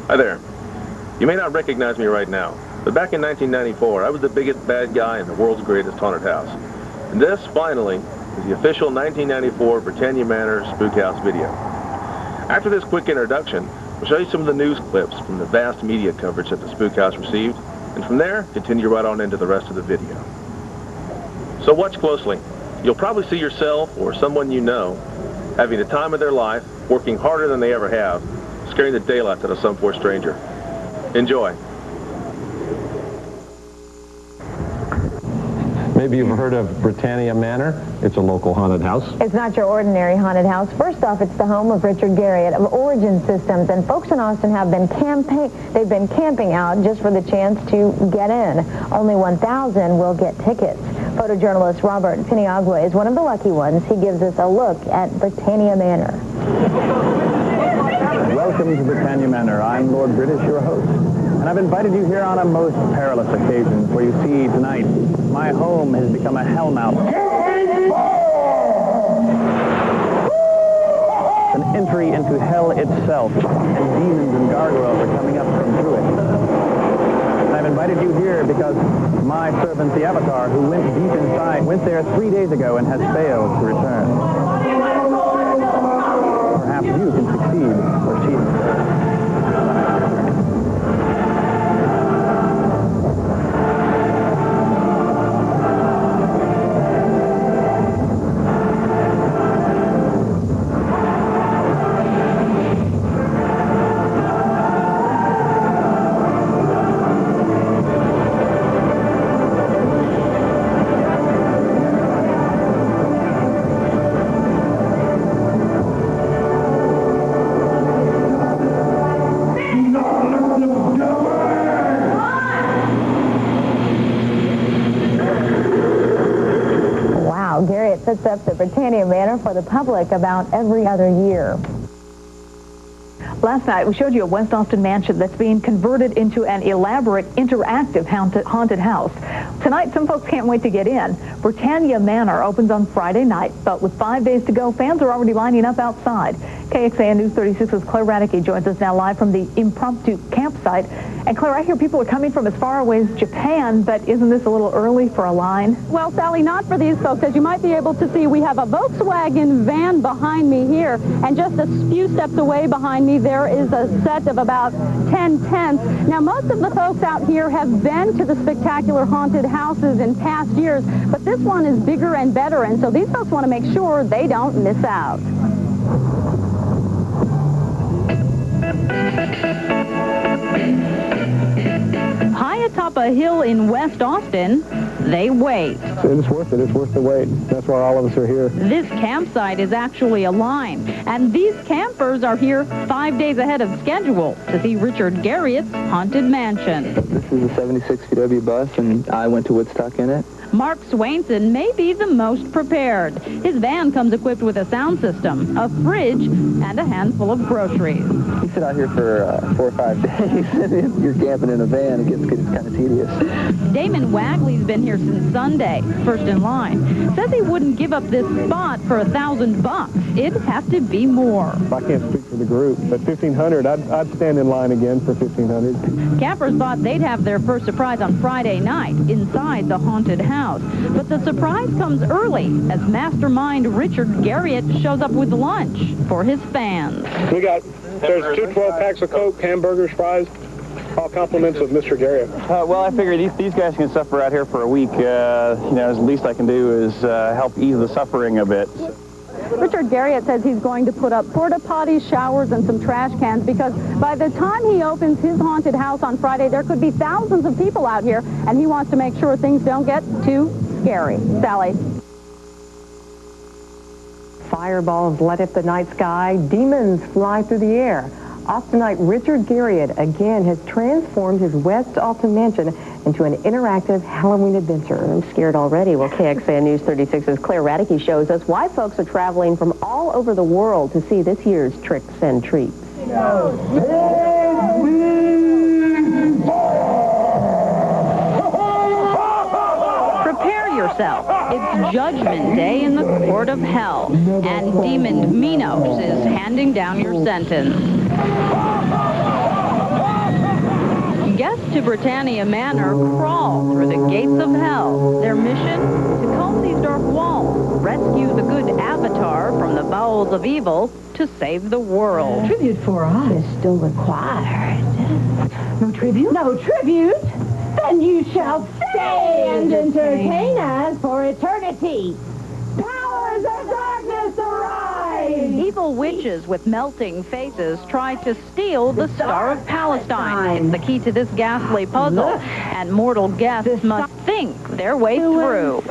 Hi there. You may not recognize me right now, but back in 1994, I was the biggest bad guy in the world's greatest haunted house. And this, finally, is the official 1994 Britannia Manor Spook House video. After this quick introduction, we'll show you some of the news clips from the vast media coverage that the Spook House received, and from there, continue right on into the rest of the video. So watch closely. You'll probably see yourself or someone you know having the time of their life, working harder than they ever have, scaring the daylights out of some poor stranger. Enjoy. Maybe you've heard of Britannia Manor. It's a local haunted house. It's not your ordinary haunted house. First off, it's the home of Richard Garriott of Origin Systems, and folks in Austin have been camping out just for the chance to get in. Only 1,000 will get tickets. Photojournalist Robert Piniagua is one of the lucky ones. He gives us a look at Britannia Manor. Welcome to Britannia Manor. I'm Lord British, your host. And I've invited you here on a most perilous occasion, for you see, tonight, my home has become a hellmouth. An entry into hell itself, and demons and gargoyles are coming up from through it. And I've invited you here because my servant, the Avatar, who went deep inside, went there 3 days ago and has failed to return. Perhaps you can succeed, or she. Garriott sets up the Britannia Manor for the public about every other year. Last night, we showed you a West Austin mansion that's being converted into an elaborate, interactive haunted house. Tonight, some folks can't wait to get in. Britannia Manor opens on Friday night, but with 5 days to go, fans are already lining up outside. KXAN News 36's Claire Radeke joins us now live from the impromptu campsite. And Claire, I hear people are coming from as far away as Japan, but isn't this a little early for a line? Well, Sally, not for these folks. As you might be able to see, we have a Volkswagen van behind me here, and just a few steps away behind me, there is a set of about 10 tents. Now, most of the folks out here have been to the spectacular haunted houses in past years, but this one is bigger and better, and so these folks want to make sure they don't miss out. High atop a hill in West Austin, they wait. It's worth it. It's worth the wait. That's why all of us are here. This campsite is actually a line, and these campers are here 5 days ahead of schedule to see Richard Garriott's haunted mansion. This is a 76 VW bus, and I went to Woodstock in it. Mark Swainson may be the most prepared. His van comes equipped with a sound system, a fridge, and a handful of groceries. You sit out here for 4 or 5 days, you're camping in a van, it gets kind of tedious. Damon Wagley's been here since Sunday, first in line. Says he wouldn't give up this spot for $1,000. It'd have to be more. I can't speak for the group, but $1,500, I'd stand in line again for $1,500. Campers thought they'd have their first surprise on Friday night inside the haunted house. But the surprise comes early as mastermind Richard Garriott shows up with lunch for his fans. There's 2 12-packs of Coke, hamburgers, fries, all compliments of Mr. Garriott. Well, I figured these guys can suffer out here for a week. The least I can do is help ease the suffering a bit. Richard Garriott says he's going to put up porta potties, showers, and some trash cans because by the time he opens his haunted house on Friday, there could be thousands of people out here, and he wants to make sure things don't get too scary. Sally. Fireballs light up the night sky. Demons fly through the air. Austinite Richard Garriott again has transformed his West Austin mansion into an interactive Halloween adventure. I'm scared already. Well, KXAN News 36's Claire Radeke shows us why folks are traveling from all over the world to see this year's tricks and treats. Prepare yourself. It's Judgment Day in the Court of Hell, and Demon Minos is handing down your sentence. Guests to Britannia Manor crawl through the gates of hell. Their mission? To comb these dark walls, rescue the good Avatar from the bowels of evil to save the world. Tribute for us is still required. No tribute? No tribute? Then you shall stay and entertain us for eternity. Powers of darkness arise! Evil witches with melting faces try to steal the Star of Palestine. It's the key to this ghastly puzzle, and mortal guests must think their way through.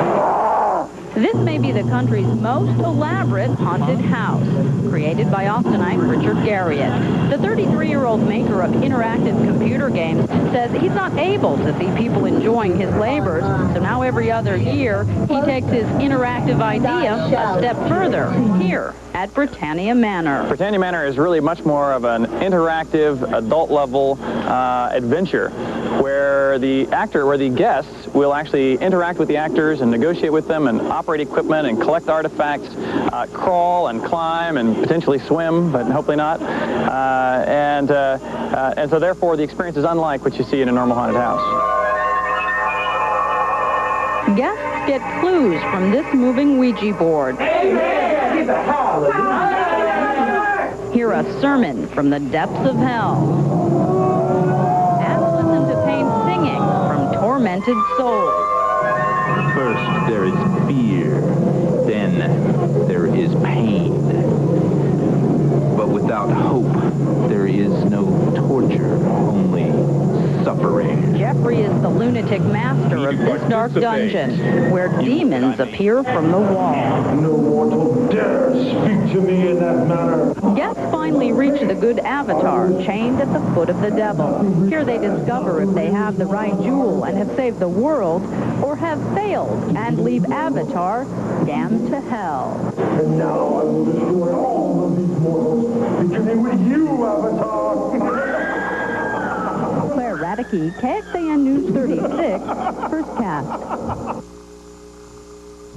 This may be the country's most elaborate haunted house, created by Austinite Richard Garriott. The 33-year-old maker of interactive computer games says he's not able to see people enjoying his labors, so now every other year he takes his interactive idea a step further here at Britannia Manor. Britannia Manor is really much more of an interactive, adult-level adventure where the guests will actually interact with the actors and negotiate with them and operate equipment and collect artifacts, crawl and climb and potentially swim, but hopefully not. And so therefore the experience is unlike what you see in a normal haunted house. Guests get clues from this moving Ouija board. Hear a sermon from the depths of hell. And listen to pain singing from tormented souls. First there is fear, then there is pain. But without hope, there is no torture, only suffering. Jeffrey is the lunatic master of this dark dungeon, where demons appear from the wall. No mortal dare speak to me in that manner. Guests finally reach the good Avatar, chained at the foot of the devil. Here they discover if they have the right jewel and have saved the world, or have failed and leave Avatar damned to hell. And now I will destroy all of these mortals, beginning with you, Avatar. Claire Radke, KXAN News 36, First Cast.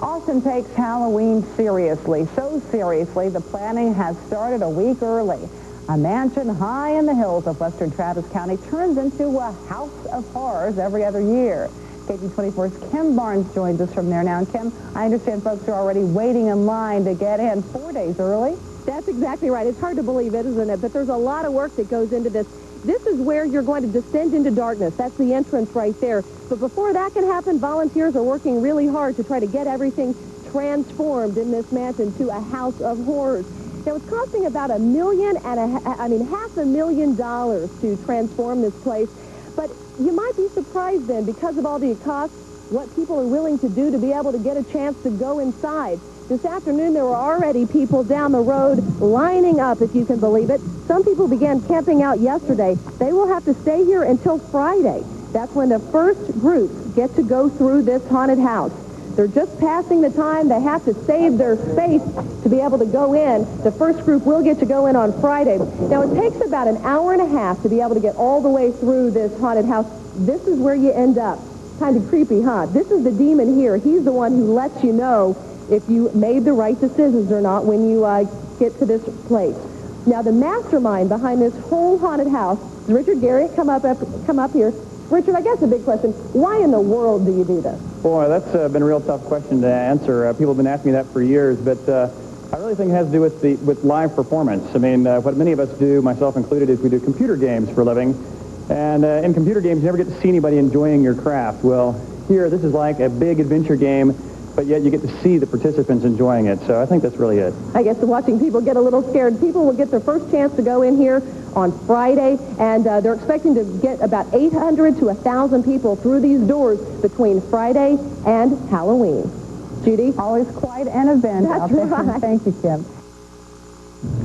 Austin takes Halloween seriously, so seriously the planning has started a week early. A mansion high in the hills of western Travis County turns into a house of horrors every other year. KG24's Kim Barnes joins us from there now. And Kim, I understand folks are already waiting in line to get in 4 days early. That's exactly right. It's hard to believe it, isn't it? But there's a lot of work that goes into this. This is where you're going to descend into darkness. That's the entrance right there. But before that can happen, volunteers are working really hard to try to get everything transformed in this mansion to a house of horrors. Now, it's costing about $500,000 to transform this place. But you might be surprised then, because of all the costs, what people are willing to do to be able to get a chance to go inside. This afternoon, there were already people down the road lining up, if you can believe it. Some people began camping out yesterday. They will have to stay here until Friday. That's when the first group get to go through this haunted house. They're just passing the time. They have to save their space to be able to go in. The first group will get to go in on Friday. Now, it takes about an hour and a half to be able to get all the way through this haunted house. This is where you end up. Kind of creepy, huh? This is the demon here. He's the one who lets you know if you made the right decisions or not when you get to this place. Now, the mastermind behind this whole haunted house is Richard Garriott. Come up here. Richard, I guess a big question. Why in the world do you do this? Boy, that's been a real tough question to answer. People have been asking me that for years, but I really think it has to do with live performance. I mean, what many of us do, myself included, is we do computer games for a living. And in computer games, you never get to see anybody enjoying your craft. Well, here, this is like a big adventure game, but yet you get to see the participants enjoying it. So I think that's really it. I guess watching people get a little scared. People will get their first chance to go in here on Friday, and they're expecting to get about 800 to 1,000 people through these doors between Friday and Halloween. Judy? Always quite an event out there. Right. Thank you, Kim.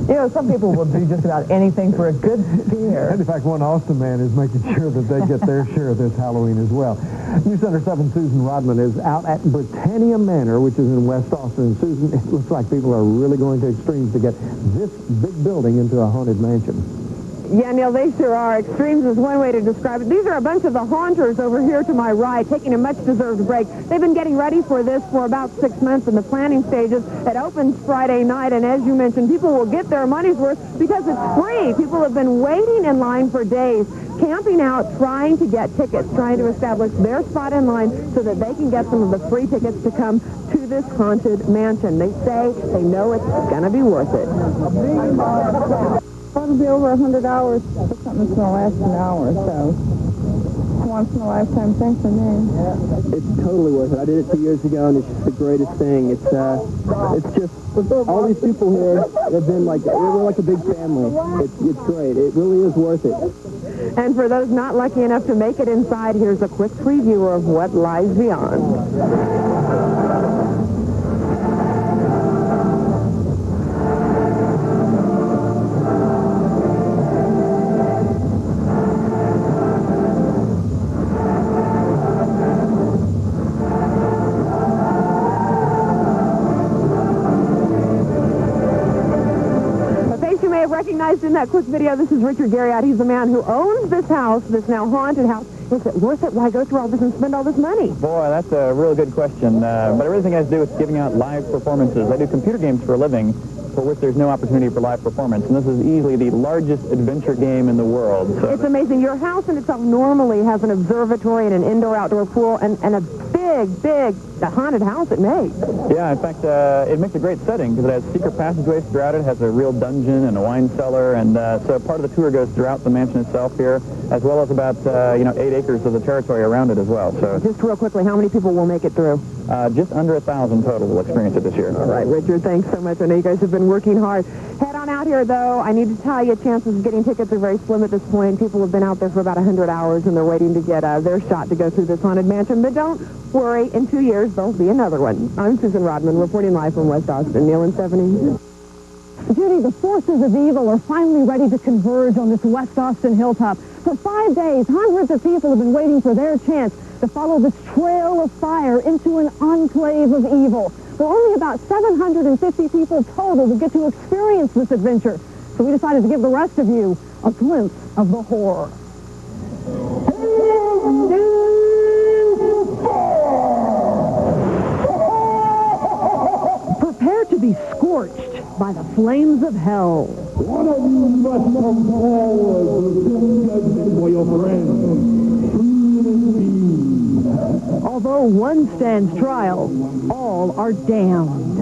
You know, some people will do just about anything for a good scare. In fact, one Austin man is making sure that they get their share of this Halloween as well. News Center 7 Susan Rodman is out at Britannia Manor, which is in West Austin. And Susan, it looks like people are really going to extremes to get this big building into a haunted mansion. Yeah, Neil, they sure are. Extremes is one way to describe it. These are a bunch of the haunters over here to my right, taking a much-deserved break. They've been getting ready for this for about 6 months in the planning stages. It opens Friday night, and as you mentioned, people will get their money's worth because it's free. People have been waiting in line for days, camping out, trying to get tickets, trying to establish their spot in line so that they can get some of the free tickets to come to this haunted mansion. They say they know it's going to be worth it. It'll be over 100 hours for something that's going to last an hour, so it's a once-in-a-lifetime thing for me. It's totally worth it. I did it 2 years ago, and it's just the greatest thing. It's just, all these people here have been like, we're like a big family. It's great. It really is worth it. And for those not lucky enough to make it inside, here's a quick preview of what lies beyond. Recognized in that quick video, this is Richard Garriott. He's the man who owns this house, this now haunted house. Is it worth it? Why go through all this and spend all this money? Boy, that's a real good question. But everything has to do with giving out live performances. I do computer games for a living, for which there's no opportunity for live performance. And this is easily the largest adventure game in the world. So it's amazing. Your house in itself normally has an observatory and an indoor-outdoor pool and a big haunted house it makes. Yeah, in fact, it makes a great setting because it has secret passageways throughout it, has a real dungeon and a wine cellar, and so part of the tour goes throughout the mansion itself here, as well as about 8 acres of the territory around it as well. So just real quickly, how many people will make it through? Just under 1,000 total will experience it this year. All right, Richard, thanks so much. I know you guys have been working hard. Head on out here, though. I need to tell you, chances of getting tickets are very slim at this point. People have been out there for about 100 hours, and they're waiting to get their shot to go through this haunted mansion. But don't worry, in 2 years, there'll be another one. I'm Susan Rodman, reporting live from West Austin. Neil and Stephanie. Judy, the forces of evil are finally ready to converge on this West Austin hilltop. For 5 days, hundreds of people have been waiting for their chance to follow this trail of fire into an enclave of evil. But only about 750 people total will get to experience this adventure. So we decided to give the rest of you a glimpse of the horror. Prepare to be scorched by the flames of hell. One of you must come forward to take judgment for your friends. Although one stands trial, all are damned.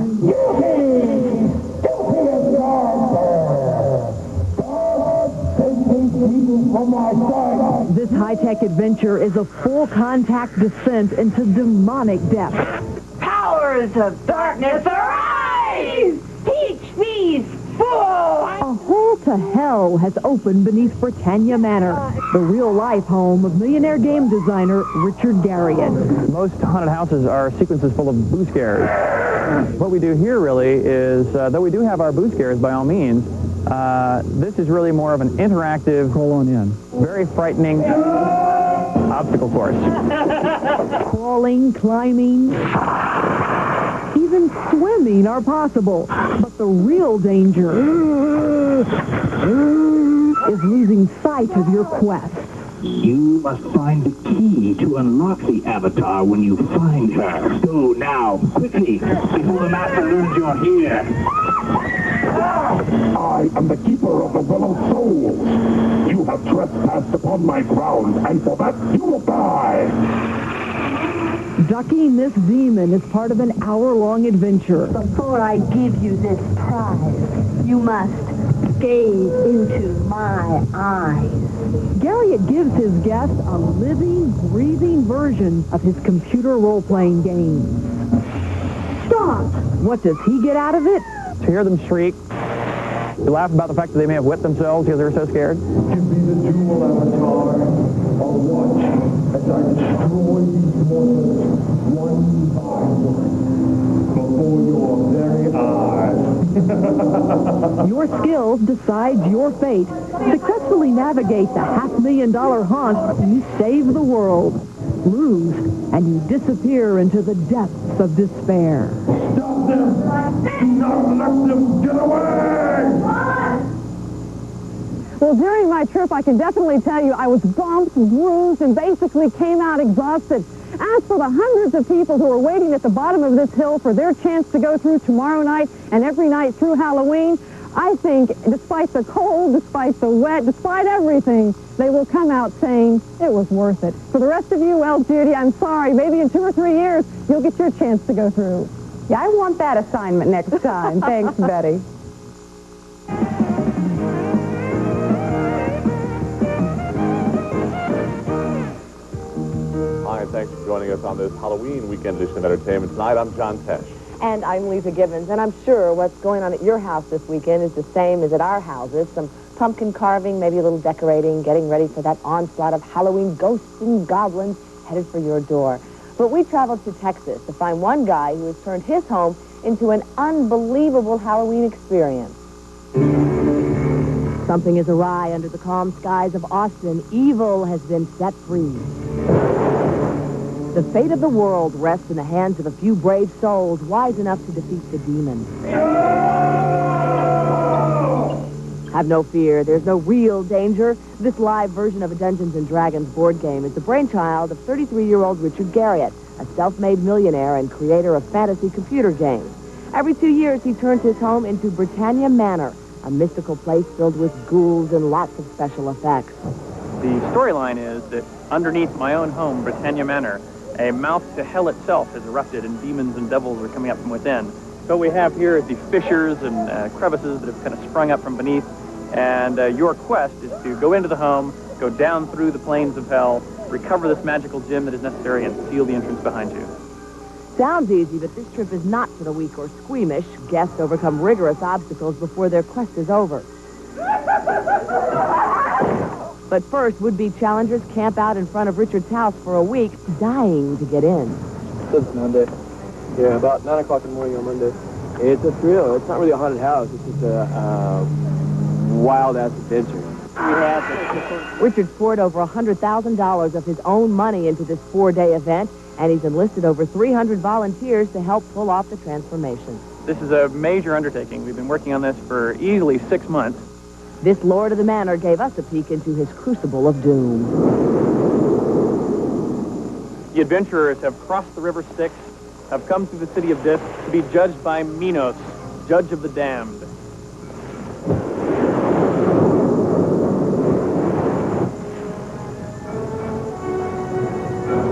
This high-tech adventure is a full-contact descent into demonic depths. Powers of darkness, arise! Teach these fools! A hole to hell has opened beneath Britannia Manor, the real-life home of millionaire game designer Richard Garriott. Most haunted houses are sequences full of boo scares. What we do here really is, though we do have our boo scares by all means, this is really more of an interactive, very frightening obstacle course. Crawling, climbing, even swimming are possible. But the real danger is losing sight of your quest. You must find the key to unlock the Avatar when you find her. Go now, quickly, before the Master learns you're here. I am the keeper of the Well of Souls. You have trespassed upon my ground, and for that you will die. Ducking this demon is part of an hour-long adventure. Before I give you this prize, you must gaze into my eyes. Garriott gives his guests a living, breathing version of his computer role-playing games. Stop! What does he get out of it? To hear them shriek, you laugh about the fact that they may have wet themselves because they were so scared. Give me the jewel, Avatar. I'll watch as I destroy these mortals one by one before your very eyes. Your skills decide your fate. Successfully navigate the $500,000 haunt, and you save the world. Lose, and you disappear into the depths of despair. Stop them! Do not let them get away! Well, during my trip, I can definitely tell you I was bumped, bruised, and basically came out exhausted. As for the hundreds of people who are waiting at the bottom of this hill for their chance to go through tomorrow night and every night through Halloween, I think, despite the cold, despite the wet, despite everything, they will come out saying it was worth it. For the rest of you, well, Judy, I'm sorry. Maybe in 2 or 3 years, you'll get your chance to go through. Yeah, I want that assignment next time. Thanks, Betty. Hi, and thanks for joining us on this Halloween weekend edition of Entertainment Tonight. I'm John Tesh. And I'm Lisa Gibbons, and I'm sure what's going on at your house this weekend is the same as at our houses. Some pumpkin carving, maybe a little decorating, getting ready for that onslaught of Halloween ghosts and goblins headed for your door. But we traveled to Texas to find one guy who has turned his home into an unbelievable Halloween experience. Something is awry under the calm skies of Austin. Evil has been set free. The fate of the world rests in the hands of a few brave souls wise enough to defeat the demons. Have no fear, there's no real danger. This live version of a Dungeons & Dragons board game is the brainchild of 33-year-old Richard Garriott, a self-made millionaire and creator of fantasy computer games. Every 2 years, he turns his home into Britannia Manor, a mystical place filled with ghouls and lots of special effects. The storyline is that underneath my own home, Britannia Manor, a mouth to hell itself has erupted and demons and devils are coming up from within. So what we have here is the fissures and crevices that have kind of sprung up from beneath. And your quest is to go into the home, go down through the plains of hell, recover this magical gem that is necessary, and seal the entrance behind you. Sounds easy, but this trip is not for the weak or squeamish. Guests overcome rigorous obstacles before their quest is over. But first, would-be challengers camp out in front of Richard's house for a week, dying to get in. It's Monday. Yeah, about 9 o'clock in the morning on Monday. It's a thrill. It's not really a haunted house. It's just a wild-ass adventure. Richard's poured over $100,000 of his own money into this 4-day event, and he's enlisted over 300 volunteers to help pull off the transformation. This is a major undertaking. We've been working on this for easily 6 months. This Lord of the Manor gave us a peek into his crucible of doom. The adventurers have crossed the River Styx, have come through the city of Dis to be judged by Minos, judge of the damned.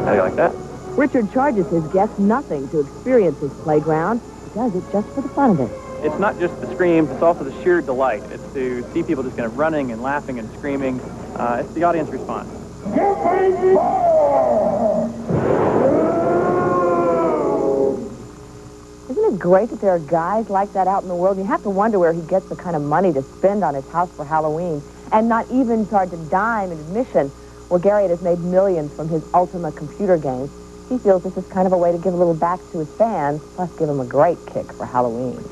How do you like that? Richard charges his guests nothing to experience his playground. He does it just for the fun of it. It's not just the screams, it's also the sheer delight. It's to see people just kind of running and laughing and screaming. It's the audience response. Isn't it great that there are guys like that out in the world? You have to wonder where he gets the kind of money to spend on his house for Halloween and not even charge a dime in admission. Well, Garriott has made millions from his Ultima computer games. He feels this is kind of a way to give a little back to his fans, plus give them a great kick for Halloween.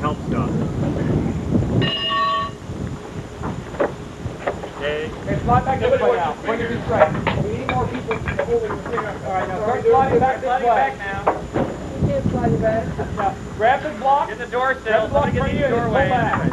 help stuff. Okay. Okay, slide back this way now. Bring it this way. We need more people holding the thing up. All right, now start sliding back this way. Back now. You can't slide it back. Now, grab the block. Get the door still. Grab the block from you. Pull back.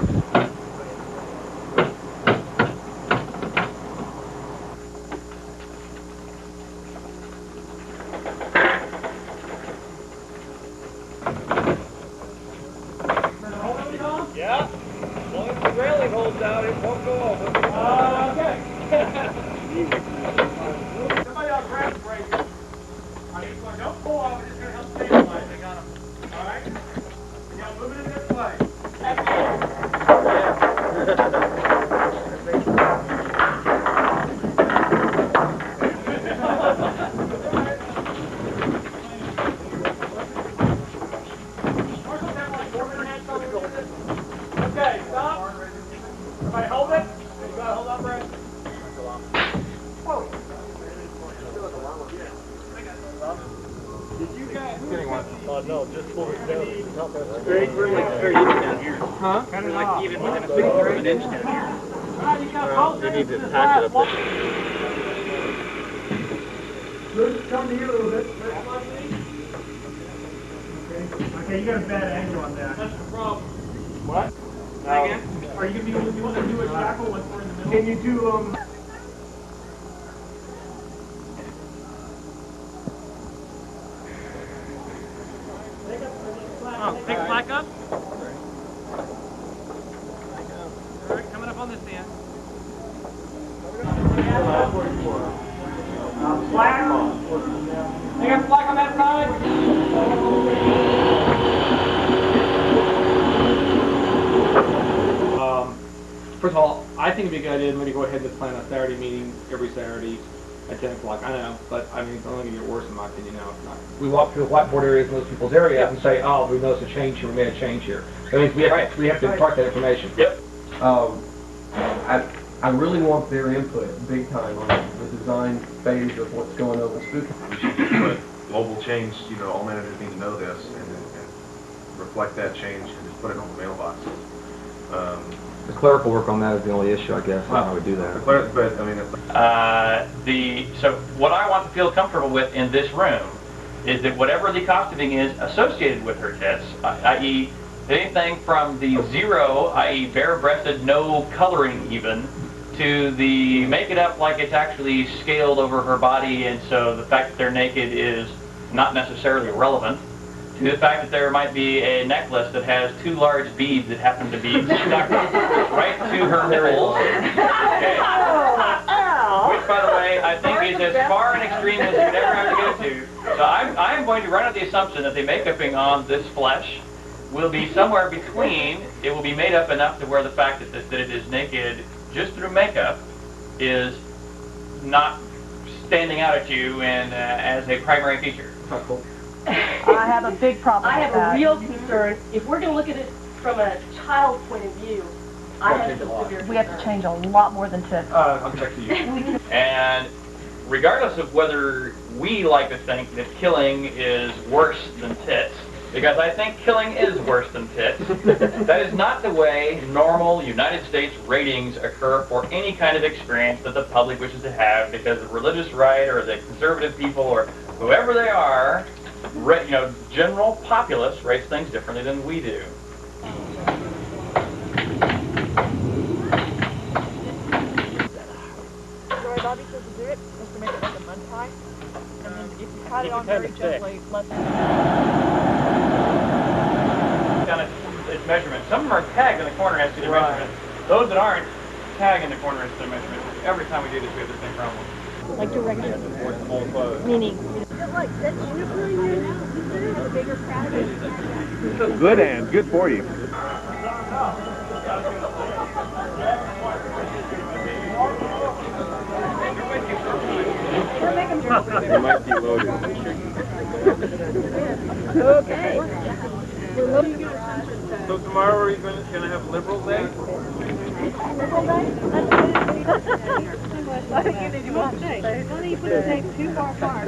Yeah. As long as the railing holds out, it won't go over. Okay. Somebody else grab the brake. Don't pull off, we're just going to help stabilize. I got him. All right? Now move it in this way. Okay, stop. Everybody hold it. You got to hold up, Brad. Did you guys? Getting one. No, just pull it down. Very even down here. Huh? Kind of like even within a 1/6 of an inch down here. You need to tack it up there. Luke, come to you a little bit. Okay, you got a bad angle on that. That's the problem. What? Again? Are you going to be able to do a tackle once we're in the middle? Can you do, Oh, pick slack up. All right, coming up on this end. Slack. You got slack on that side? First of all, I think it'd be a good idea maybe go ahead and just plan a Saturday meeting every Saturday at 10 o'clock. I know, but I mean, it's only going to get worse in my opinion now. It's not. We walk through the whiteboard areas in those people's areas and say, oh, we noticed a change here, we made a change here. That means we have to impart that information. Yep. I really want their input big time on the design phase of what's going on with Spooky. We should put global change, all managers need to know this and reflect that change and just put it on the mailboxes. The clerical work on that is the only issue, I guess. I would do that. But I mean, So what I want to feel comfortable with in this room is that whatever the costuming is associated with her tits, i.e. anything from the zero, i.e. bare-breasted, no coloring even, to the make it up like it's actually scaled over her body, and so the fact that they're naked is not necessarily relevant, to the fact that there might be a necklace that has 2 large beads that happen to be stuck right to her nipples. Okay. Which, by the way, I think is as far an extreme as you'd ever have to go to. So I'm going to run out the assumption that the make-upping on this flesh will be somewhere between, it will be made up enough to where the fact that it is naked just through makeup is not standing out at you and as a primary feature. I have a big problem with that. I have a real concern. If we're going to look at it from a child's point of view, I have some severe We have to change a lot more than tits. I'll come back to you. And regardless of whether we like to think that killing is worse than tits, because I think killing is worse than tits, that is not the way normal United States ratings occur for any kind of experience that the public wishes to have, because the religious right or the conservative people or whoever they are, general populace rates things differently than we do. Sorry, Bobby says to do it, just to make it like a mud pie. And then if you pat it on very gently, let Down its measurement. Some of them are tagged in the corner as to their measurement. Those that aren't, tag in the corner as to their measurement. Every time we do this, we have the same problem. like direction. Meaning. Good, Ann. Good for you. They might be loaded. Okay. So tomorrow are you going to have Liberal Day? Liberal Day? I think you did want to say. Don't even put the tape too far apart.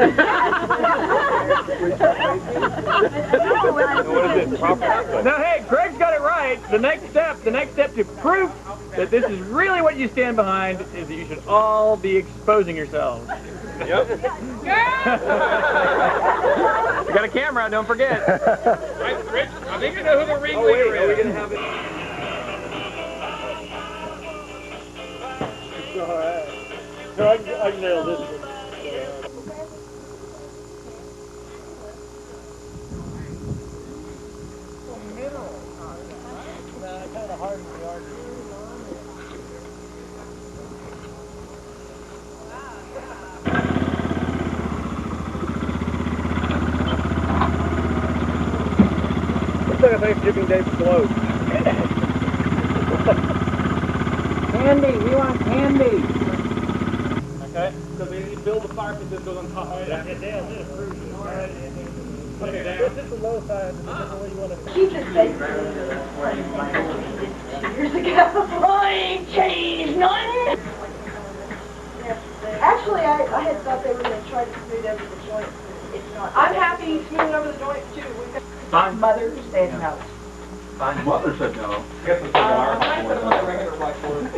Now, hey, Greg's got it right. right, the next step to proof that this is really what you stand behind is that you should all be exposing yourselves. Yep. You got a camera, don't forget. Rich, I think I know who the ringleader is. Are we going to have it? It's all right. No, I can nail this one. Looks like a Thanksgiving Day float. Candy, we want candy. Okay. So they need to build a fire pit that goes on top of it. Okay, this is the low side. This is the way you want to... Keep this basically years ago. I ain't changed none. Actually, I had thought they were going to try to smooth over the joints. It's not. I'm happy smoothing over the joints too. Fine. Mother said no. Fine. Mother said no. Guess it's a wire. I put it on the regular blackboard.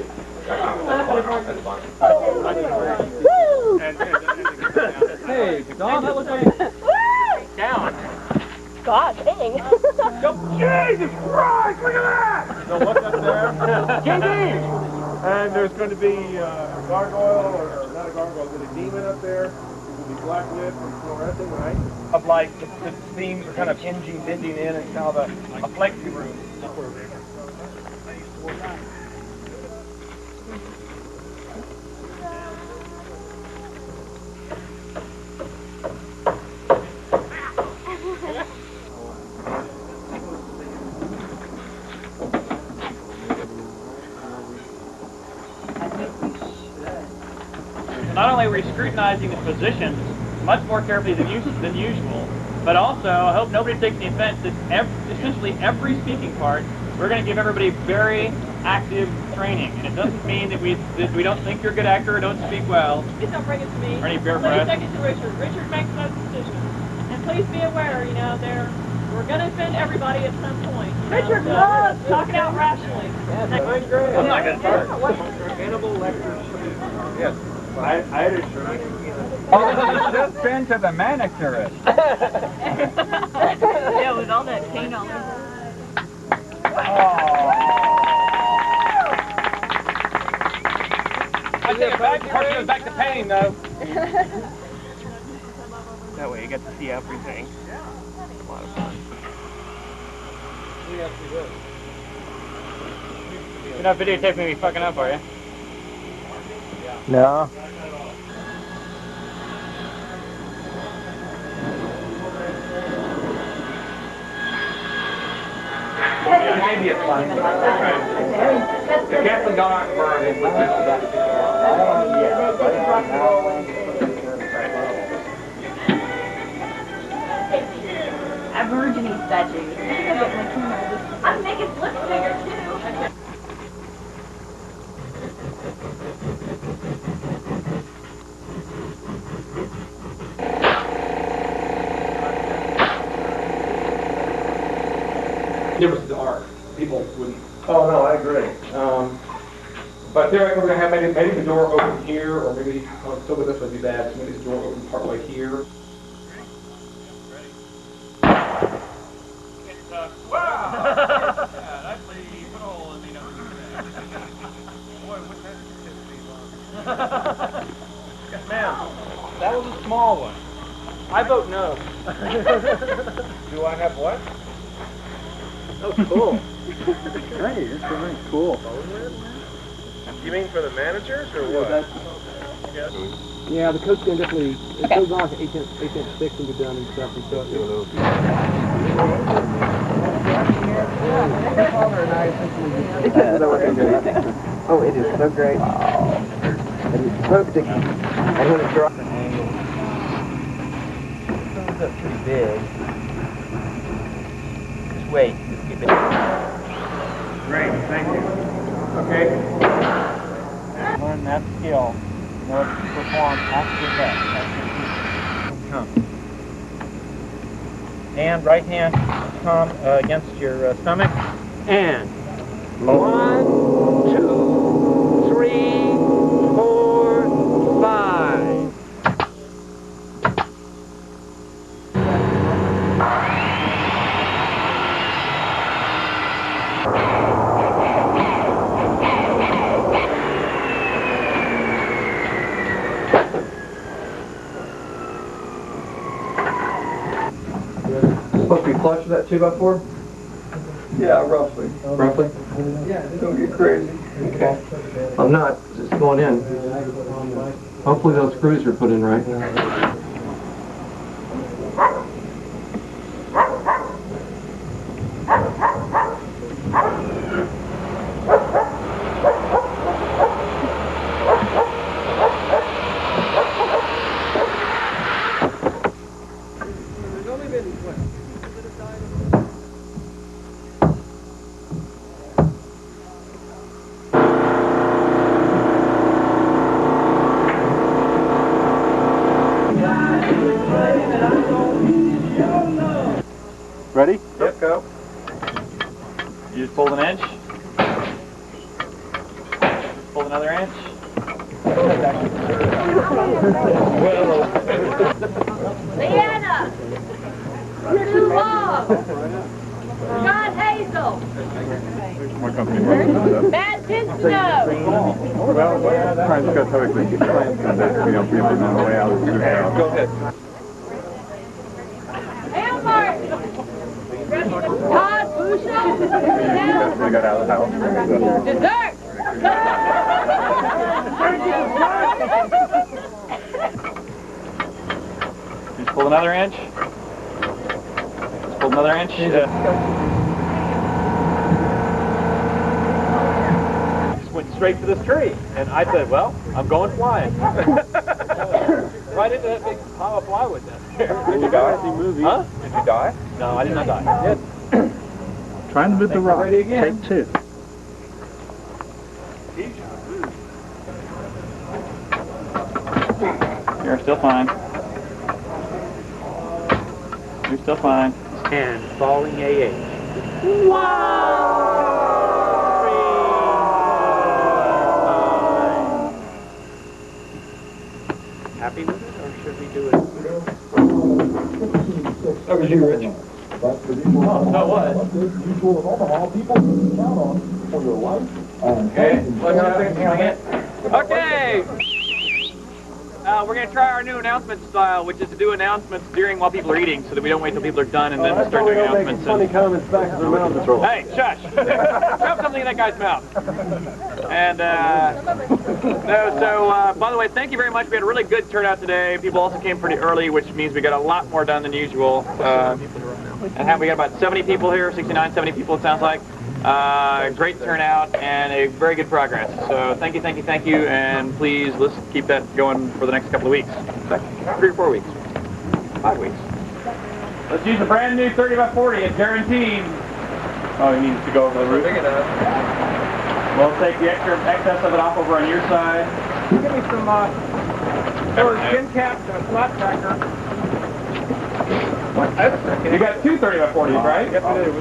That's fine. Hey, Don, that looks like... Down. God dang. Jesus Christ, look at that! So what's up there? Candy! And there's going to be a gargoyle, or not a gargoyle, but a demon up there. It will be blacklit and fluorescent, right? Of like the seams are kind of hinging, bending in, and kind of a flexi room. Not only are we scrutinizing the positions much more carefully than usual, but also I hope nobody takes any offense that essentially every speaking part, we're going to give everybody very active training. And it doesn't mean that we don't think you're a good actor or don't speak well. Please don't bring it to me. Or any beer Please breath. take it to Richard. Richard makes those decisions. And please be aware, you know, we're going to offend everybody at some point. Richard loves talk it out rationally. I'm not going to start. Hannibal Lecter's. Yes. I had a shirt. Oh, this has just been to the manicurist. Yeah, with all that paint on it. I think it goes back to painting, though. That way you get to see everything. A lot of fun. You're not videotaping me fucking up, are you? No. Maybe it's fine. The Kathleen gone out and burned it. Aborigine statue. I'm making flip figure too. Difference is art. People wouldn't. Oh, no, I agree. But theoretically, we're going to have maybe the door open here, or maybe, still with this would be bad, so maybe the door open partway here. Ma'am, that was a small one. I vote no. Do I have what? Oh, cool. Hey, it's very cool. You mean for the managers or what? Yeah, the coach can definitely, it goes on to 8.6 and be done and stuff and so. Oh, it is so great. It is perfect. And when it's dry. It's up pretty big. Just wait. Just keep it. Great, thank you. Okay. Learn that skill. Know to perform at your best. Come. And right hand come against your stomach And 1, 2, 3, 4, 5. Supposed to be flush with that 2x4? Yeah, roughly. Roughly? Yeah, don't get crazy. Okay. I'm not, 'cause it's going in. Hopefully those screws are put in right. Ready? Yep, go. You just pulled an inch. Pulled another inch. Leanna! You're too long! John Hazel! My company. Matt Pinstow! Well, trying to go so we can get plans on that. We don't be able to know the way out of the house. Go ahead. Hale Martin! Todd Busha! We got out of the house. Dessert! Just pull another inch. Just pull another inch. Just went straight for this tree, and I said, "Well, I'm going flying." Right into that big pile of plywood down there. Did you die? Huh? Did you die? No, I did not die. Trying to move the rock. Ready again. Take 2. You're still fine. You're still fine. And falling AH. Happy with it, or should we do it? That was you, Rich. No, what? Mutual of Omaha, people you can count on for your life. Okay, Okay! We're going to try our new announcement style, which is to do announcements while people are eating, so that we don't wait till people are done and then start doing announcements. Funny comments back of their mouth. Hey, shush! Shove something in that guy's mouth. And, by the way, thank you very much. We had a really good turnout today. People also came pretty early, which means we got a lot more done than usual. And we got about 70 people here, 69, 70 people it sounds like. Great turnout and a very good progress. So thank you, and please let's keep that going for the next couple of weeks. 3 or 4 weeks. 5 weeks. Let's use a brand new 30x40. It's guaranteed. Oh, he needs to go over the roof. We'll take the excess of it off over on your side. Give me some, skin caps and a flat packer. You got 2 30x40s, right? Yes, we do.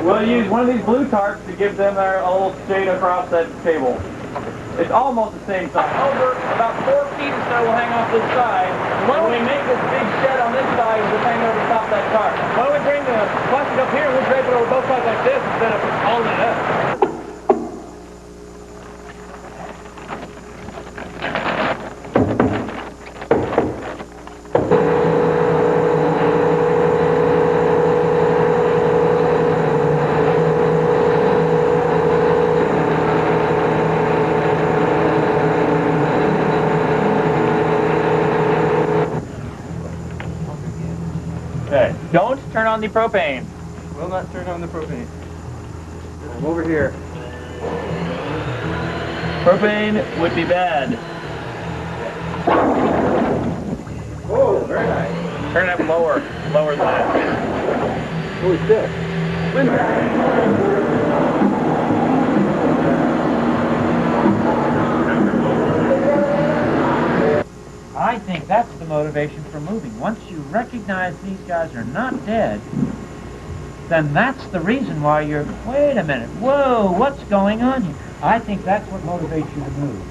We'll use one of these blue tarps to give them a little shade across that table. It's almost the same size. Over about 4 feet or so will hang off this side. When we make this big shed on this side, we'll hang over the top of that tarp. Why don't we bring the plastic up here and we'll drape it over both sides like this instead of all that up? Okay, don't turn on the propane. Will not turn on the propane. I'm over here. Propane would be bad. Oh, very nice. Turn it up lower than that. Holy shit. I think that's the motivation for moving. Once you recognize these guys are not dead, then that's the reason why you're... Wait a minute. Whoa, what's going on here? I think that's what motivates you to move.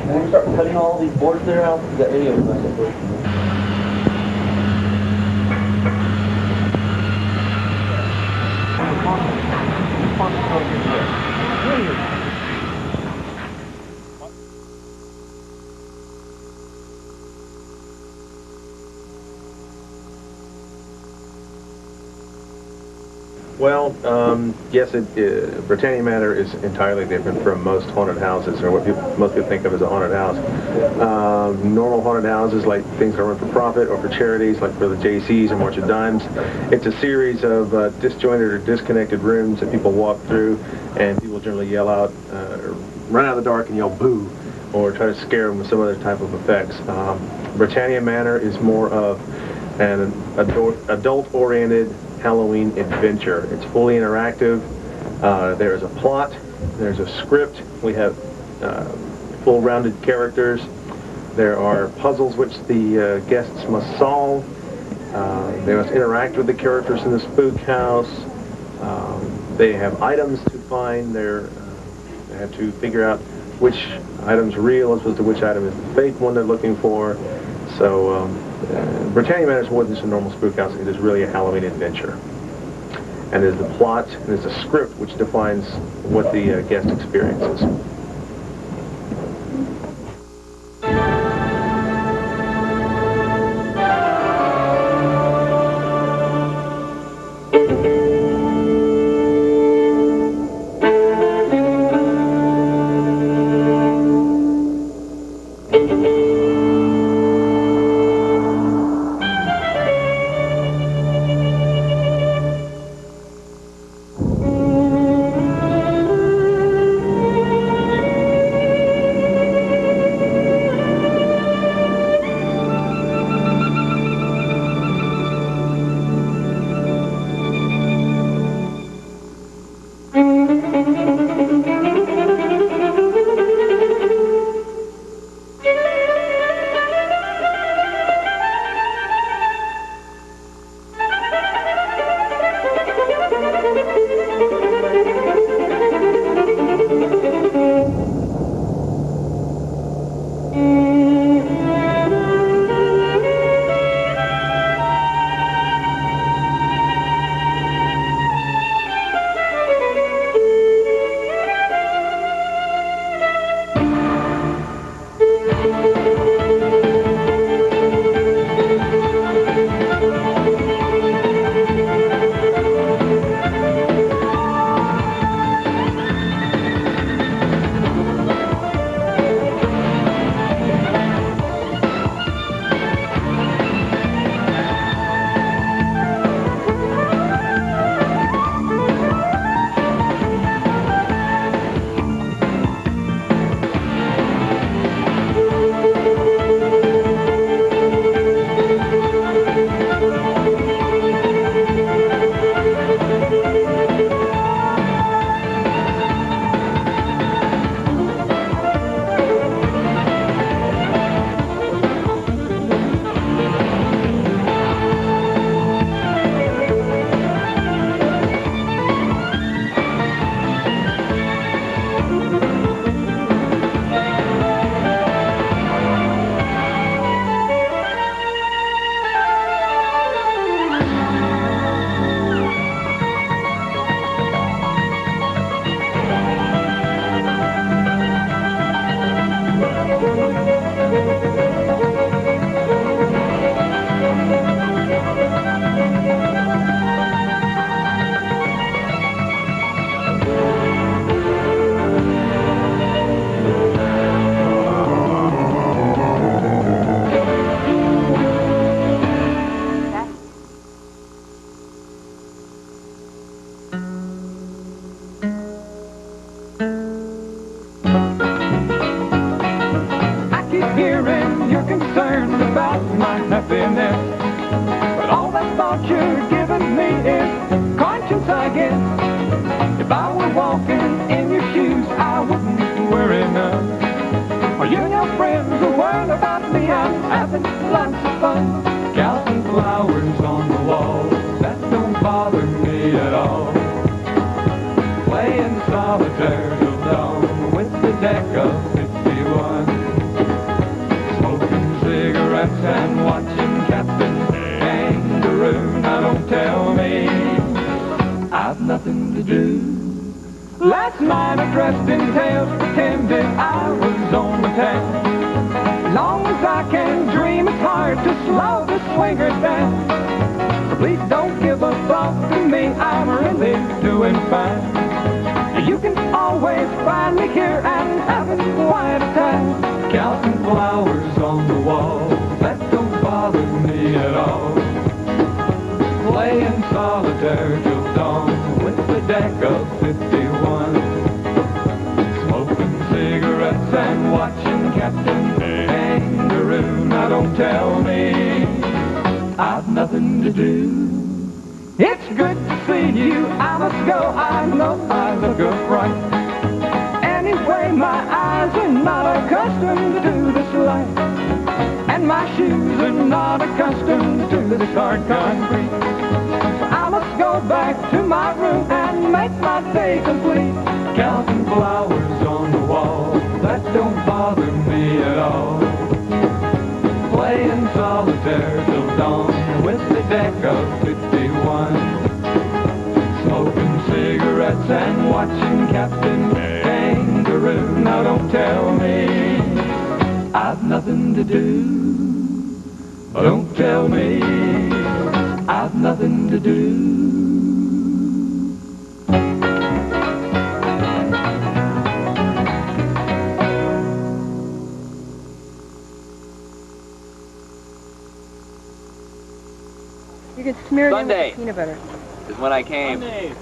Can we start cutting all these boards there out? Is that any of them? Well, yes, Britannia Manor is entirely different from most haunted houses, or what most people think of as a haunted house. Normal haunted houses, like things that are run for profit or for charities, like for the Jaycees and March of Dimes, it's a series of disjointed or disconnected rooms that people walk through, and people generally yell out, run out of the dark and yell boo, or try to scare them with some other type of effects. Britannia Manor is more of an adult-oriented Halloween adventure. It's fully interactive. There is a plot. There's a script. We have full rounded characters. There are puzzles which the guests must solve. They must interact with the characters in the spook house. They have items to find. They have to figure out which item's real as opposed to which item is the fake one they're looking for. So Britannia Manor is more than just a normal spook house. It is really a Halloween adventure. And there's the plot, and there's a script which defines what the guest experiences. But all that thought you're giving me is again. If I were walking in your shoes, I wouldn't worry none. Are you and your friends are worried about me? I'm having lots of fun. Gals and flowers on the wall, that don't bother me at all. Playing solitaire till dawn with the deck of 51. Smoking cigarettes and watching Captain Kangaroo. Now don't tell me I've nothing to do. Last night I dressed in tails, pretended I was on the town. Long as I can dream, it's hard to slow the swingers down. So please don't give a thought to me, I'm really doing fine. You can always find me here and having quite a time. Counting flowers on the wall, that don't bother me at all. Playing solitaire till dawn with the deck of 51. Smoking cigarettes and watching Captain Kangaroo. Now don't tell me I've nothing to do. It's good to see you, I must go, I know I look upright. Anyway, my eyes are not accustomed to this light. And my shoes are not accustomed to this hard concrete. So I must go back to my room and make my day complete. Counting flowers on the wall, that don't bother me at all. Playing solitaire till dawn with the deck of 51. Smoking cigarettes and watching Captain Kangaroo. Now don't tell me I've nothing to do. Don't tell me I've nothing to do. You could smear it in Sunday with the peanut butter. is when I came. I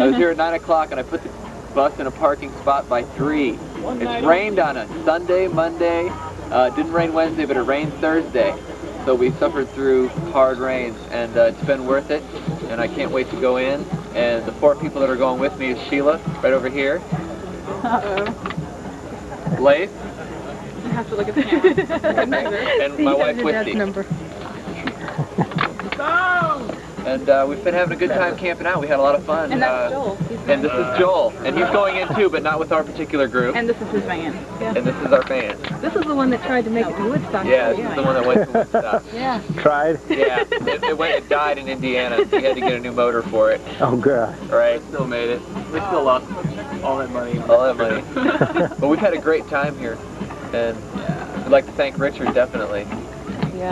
was here at 9 o'clock and I put the bus in a parking spot by 3. It's rained on us Sunday, Monday. Didn't rain Wednesday, but it rained Thursday. So we suffered through hard rains, and it's been worth it. And I can't wait to go in. And the 4 people that are going with me is Sheila, right over here. Uh-oh. Leif. I have to look at the camera. And my wife, Whitney. And we've been having a good time camping out. We had a lot of fun. And that's Joel. And this is Joel. And he's going in too, but not with our particular group. And this is his van. Yeah. And this is our van. This is the one that tried to make it to Woodstock. Yeah, this is the one that went to Woodstock. Yeah. Tried? Yeah, it died in Indiana. We had to get a new motor for it. Oh, God. Right. Still made it. We still lost all that money. All that money. But we've had a great time here. And we'd like to thank Richard, definitely,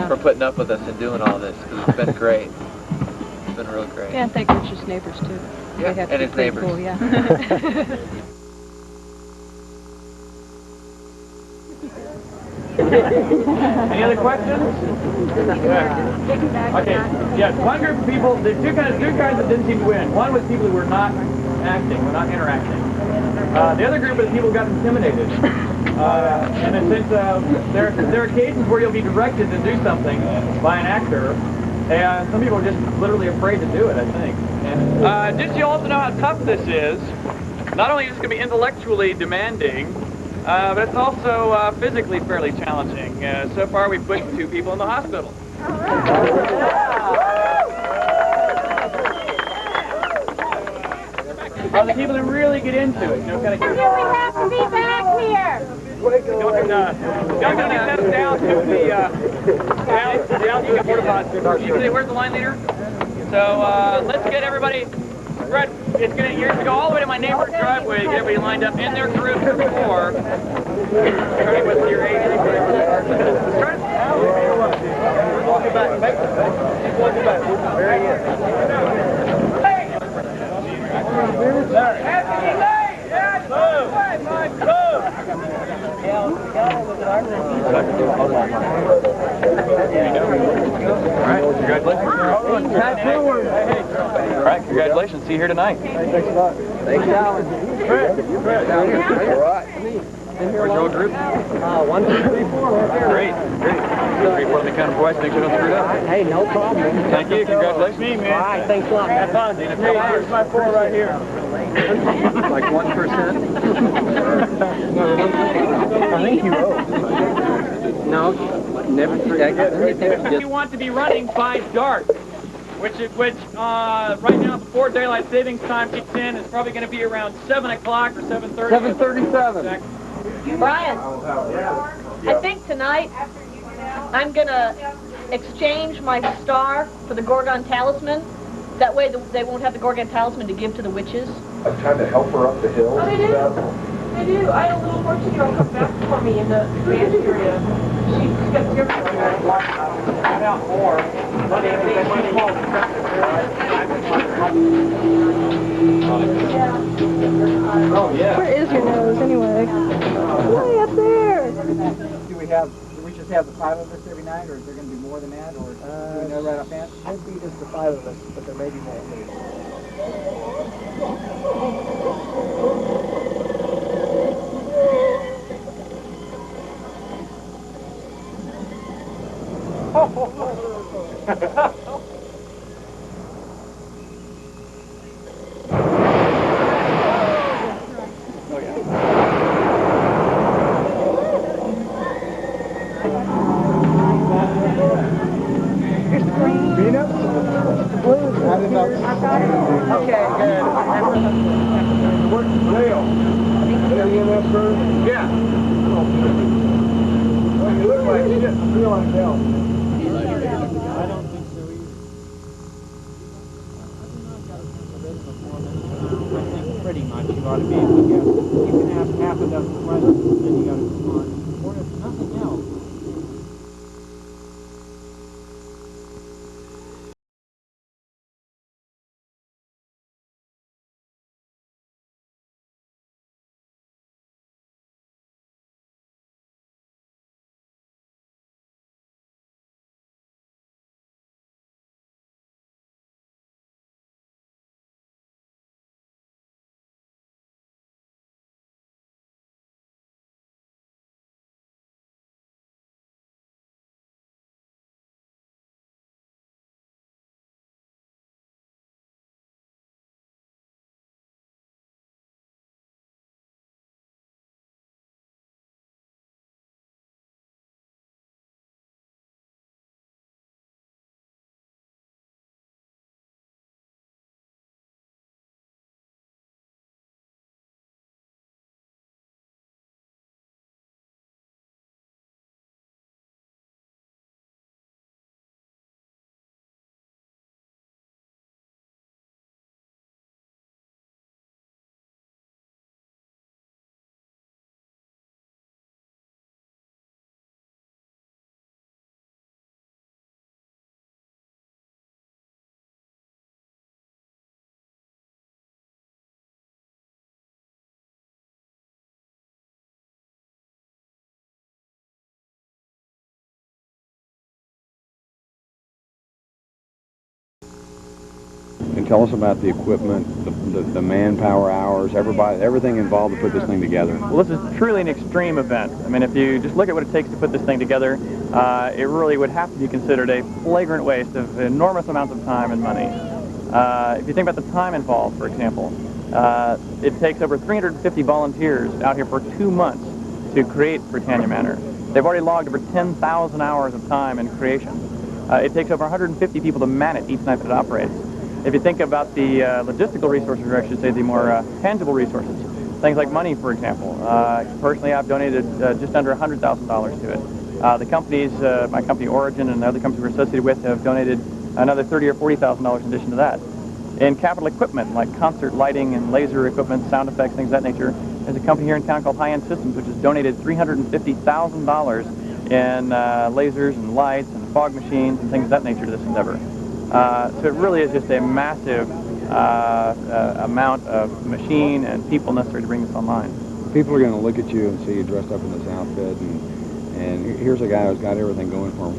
for putting up with us and doing all this, because it's been great. It's been real great. Yeah, and thank Richard's neighbors, too. Yeah, They have and to his be pretty neighbors. Cool, yeah. Any other questions? Yeah. Okay. Yeah. One group of people. There's two kinds that didn't seem to win. One was people who were not acting, were not interacting. The other group of people got intimidated. And since there are occasions where you'll be directed to do something by an actor, and some people are just literally afraid to do it, I think. And, just so you also know how tough this is, not only is it going to be intellectually demanding, but it's also physically fairly challenging. So far, we've put 2 people in the hospital. The people who really get into it, you know, kind of. We have to be back here. Y'all can set us down to the altitude porta potty. Usually, where's the line leader? So let's get everybody. Fred, you're going to go all the way to my neighbor's driveway to get everybody lined up in their groups of 4. Starting with your age. Let's try it. Walk it back. Walk it back. Very good. All right, congratulations. See you here tonight. Thanks a lot. Thanks, Alan. All right. Where's your old group? 1, 2, 3, 4. Great. Great for the kind of voice, make sure you don't screw it up. Hey, no problem. Thank you, congratulations. All right, thanks a lot. Have fun. Here's my 4 right here. Like 1%? I think you will. No, never. You want to be running by dark, which right now before daylight savings time kicks in is probably going to be around 7 o'clock or 7:30. 7:37. Brian, I think tonight I'm going to exchange my star for the Gorgon Talisman. That way they won't have the Gorgon Talisman to give to the witches. I'm trying to help her up the hill. Oh, they do? They do. I had a little 14-year-old come back for me in the dance area. She's got zero. About 4. Oh, yeah. Where is your nose, anyway? Way up there. Do we just have the 5 of us every night, or is there going to be more than that, or do we know right offhand? Should be just the 5 of us, but there may be more. Pretty much, you ought to be able to guess. You can ask half a dozen questions, and then you got to move on. Or if nothing else. And tell us about the equipment, the manpower hours, everything involved to put this thing together. Well, this is truly an extreme event. I mean, if you just look at what it takes to put this thing together, it really would have to be considered a flagrant waste of enormous amounts of time and money. If you think about the time involved, for example, it takes over 350 volunteers out here for 2 months to create Britannia Manor. They've already logged over 10,000 hours of time in creation. It takes over 150 people to man it each night that it operates. If you think about the logistical resources, or I should say the more tangible resources, things like money, for example. Personally, I've donated just under $100,000 to it. The companies, my company Origin and other companies we're associated with, have donated another $30,000 or $40,000 in addition to that. In capital equipment, like concert lighting and laser equipment, sound effects, things of that nature, there's a company here in town called High End Systems, which has donated $350,000 in lasers and lights and fog machines and things of that nature to this endeavor. So it really is just a massive amount of machine and people necessary to bring this online. People are going to look at you and see you dressed up in this outfit, and here's a guy who's got everything going for him.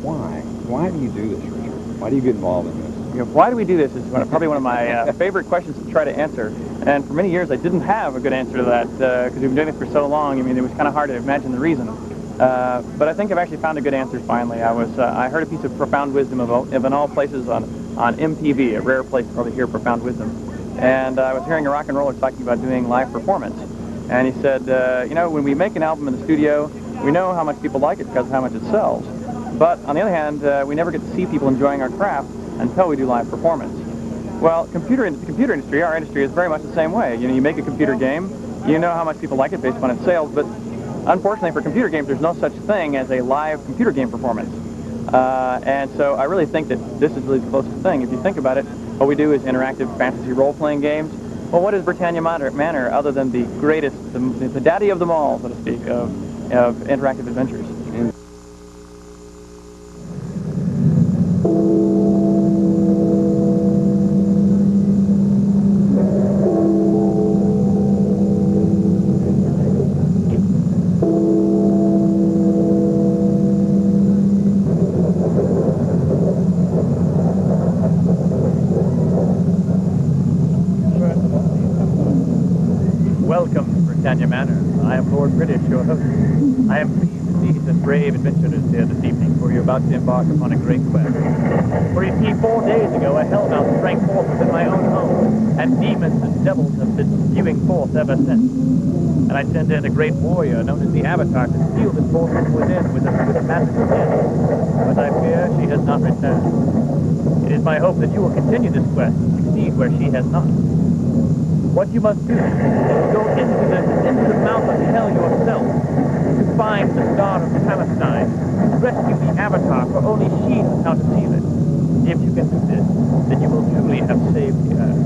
Why do you do this, Richard? Why do you get involved in this? You know, why do we do this is probably one of my favorite questions to try to answer. And And for many years, I didn't have a good answer to that because we've been doing this for so long. I mean, it was kind of hard to imagine the reason. But I think I've actually found a good answer finally. I heard a piece of profound wisdom of in all places on MTV, a rare place to probably hear profound wisdom. And I was hearing a rock and roller talking about doing live performance. And he said, you know, when we make an album in the studio, we know how much people like it because of how much it sells. But on the other hand, we never get to see people enjoying our craft until we do live performance. Well, the computer industry, our industry, is very much the same way. You know, you make a computer game, you know how much people like it based on its sales, but unfortunately for computer games, there's no such thing as a live computer game performance. And so I really think that this is really the closest thing. If you think about it, what we do is interactive fantasy role-playing games. Well, what is Britannia Manor other than the greatest, the daddy of them all, so to speak, of interactive adventures? Welcome, Britannia Manor. I am Lord British, your host. I am pleased to see such brave adventurers here this evening, for you're about to embark upon a great quest. For you see, 4 days ago, a hellmouth sprang forth within my own home, and demons and devils have been spewing forth ever since. And I sent in a great warrior known as the Avatar to steal this force from within with a massive intent. But I fear she has not returned. It is my hope that you will continue this quest and succeed where she has not. What you must do is go into the mouth of hell yourself to find the Star of Palestine, rescue the Avatar, for only she knows how to seal it. If you can do this, then you will truly have saved the earth.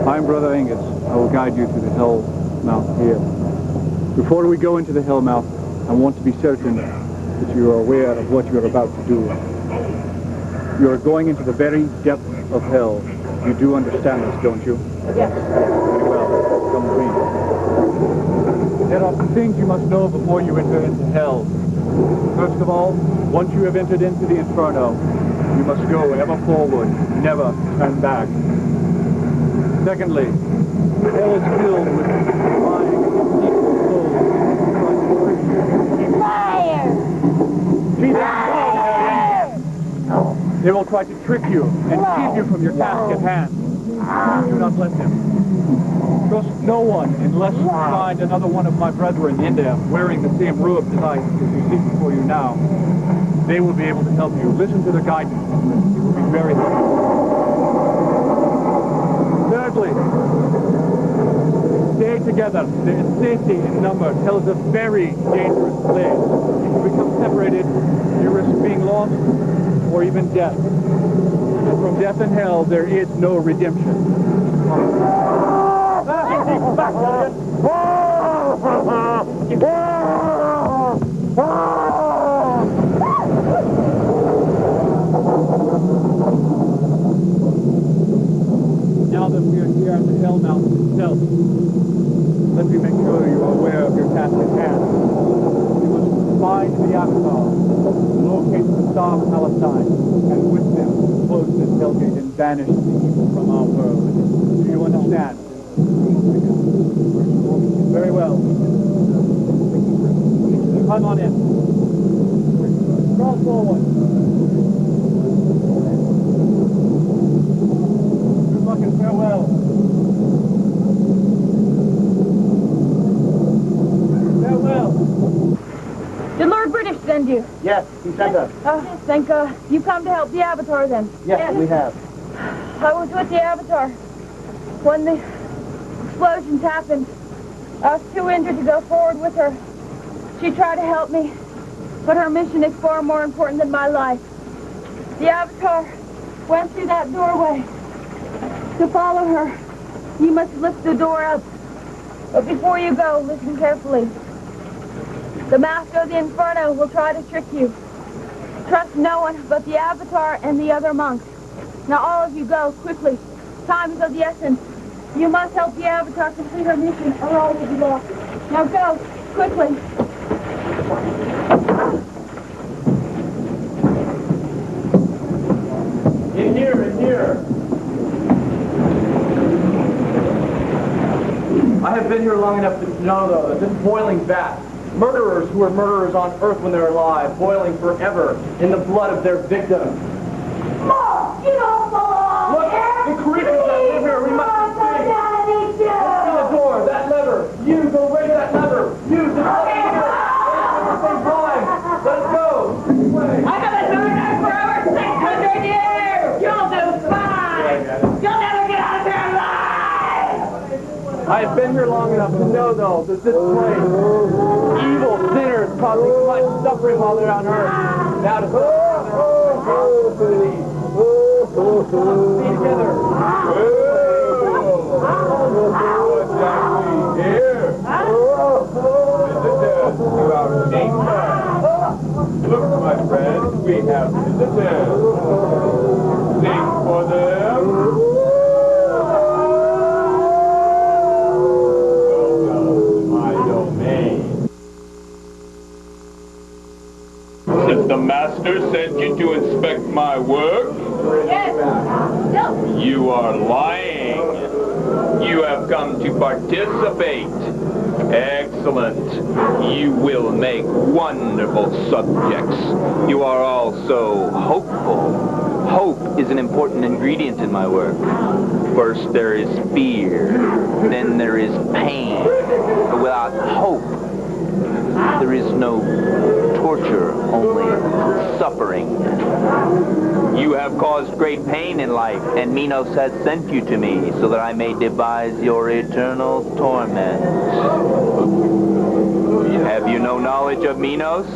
I'm Brother Angus. I will guide you through the hell mouth here. Before we go into the hell mouth, I want to be certain that you are aware of what you are about to do. You are going into the very depths of hell. You do understand this, don't you? Yes. Very well. Come with me. There are some things you must know before you enter into hell. First of all, once you have entered into the inferno, you must go ever forward, never turn back. Secondly, hell is filled with lying and deceitful souls. Fire! See them? They will try to trick you and keep you from your task at hand. Do not let them. Trust no one unless you find another one of my brethren in there wearing the same robe as I as you see before you now. They will be able to help you. Listen to the guidance. It will be very helpful. Thirdly, stay together. There is safety in numbers. Hell is a very dangerous place. If you become separated, you risk being lost or even death. And from death and hell, there is no redemption. Now that we are here at the hell mouth itself, let me make sure you are aware of your task at hand. You must find the Avatar, locate the Star of Palestine, and with them close this hellgate and banish the evil from our world. Do you understand? Very well. Come on in. Crawl forward. Good luck and farewell. Farewell. Did Lord British send you? Yes, he sent us. Oh, thank God. You come to help the Avatar then? Yes, we have. I was with the Avatar when the explosions happened. I was too injured to go forward with her. She tried to help me, but her mission is far more important than my life. The Avatar went through that doorway. To follow her, you must lift the door up. But before you go, listen carefully. The Master of the Inferno will try to trick you. Trust no one but the Avatar and the other monks. Now all of you go, quickly. Time is of the essence. You must help the Avatar complete her mission, or all will be lost. Now go, quickly. In here, in here. I have been here long enough to know, though, that this boiling vat, murderers who were murderers on Earth when they were alive, boiling forever in the blood of their victims. Mom, you don't belong Look, the creatures that live here, we must be free. Let's see the door, that lever. You, go raise that lever. You, just let me hear it. At the same time. Let us go. This way. I haven't known that for over 600 years! You'll do fine! You'll never get out of here alive! I have been here long enough to know, though, that this place, evil sinners causing much suffering while they're on Earth. Now to see together. Here. Visitors to our chamber. Look, my friends, we have visitors. Sing for them. Since the master sent you to inspect my work, Yes! No! you are lying. You have come to participate. Excellent. You will make wonderful subjects. You are also hopeful. Hope is an important ingredient in my work. First there is fear, then there is pain. But without hope, there is no torture, only suffering. You have caused great pain in life, and Minos has sent you to me so that I may devise your eternal torment. Have you no knowledge of Minos?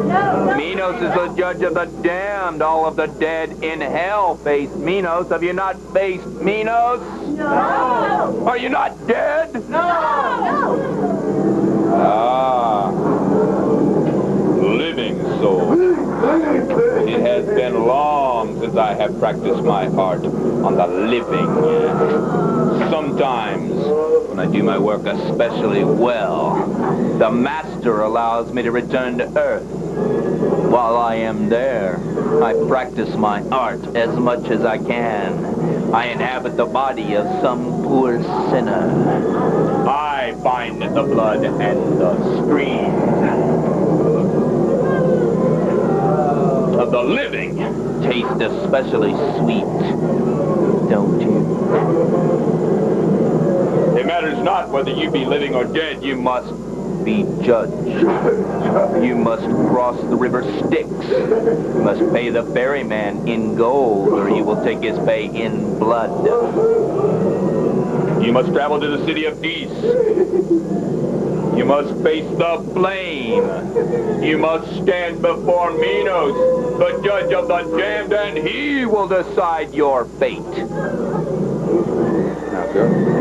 No! Minos is the judge of the damned. All of the dead in hell face Minos. Have you not faced Minos? No! Are you not dead? No! Ah, living soul. It has been long since I have practiced my art on the living. Sometimes, When I do my work especially well, the master allows me to return to Earth. While I am there, I practice my art as much as I can. I inhabit the body of some poor sinner. I find the blood and the scream of the living. Taste especially sweet, don't you? It matters not whether you be living or dead. You must be judged. You must cross the river Styx. You must pay the ferryman in gold, or he will take his pay in blood. You must travel to the city of Dis. You must face the flame. You must stand before Minos, the judge of the damned, and he will decide your fate. Now, sir.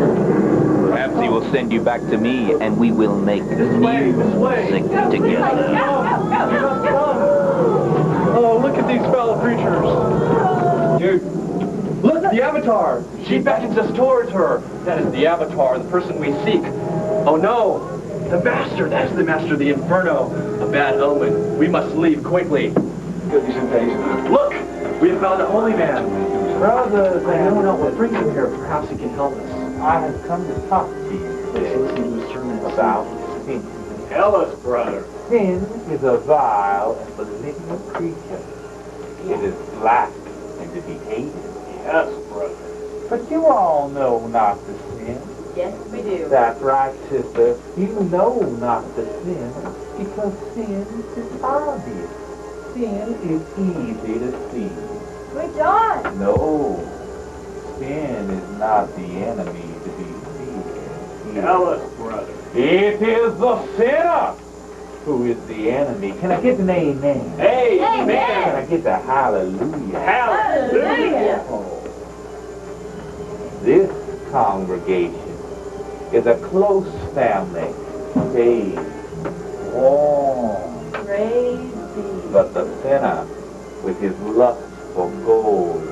Perhaps he will send you back to me, and we will make music together. Oh, look at these fellow creatures. Dude, look, the Avatar. She beckons us towards her. That is the Avatar, the person we seek. Oh no, the Master. That is the Master of the Inferno. A bad omen. We must leave quickly. Goodness and patience. Look, we have found the Holy Man. Brothers, I know not what brings him here. Perhaps he can help us. I have come to talk to you about sin. Tell us, brother. Sin is a vile and malignant creature. It is black and to be hated. Yes, brother. But you all know not the sin. Yes, we do. That's right, sister. You know not the sin because sin is obvious. Sin is easy to see. We're done. No. Sin is not the enemy to be feared. Tell us, brother. It is the sinner who is the enemy. Can I get an amen? Amen. Can I get the hallelujah? Hallelujah. This congregation is a close family. Safe, warm. Praise be. But the sinner, with his lust for gold,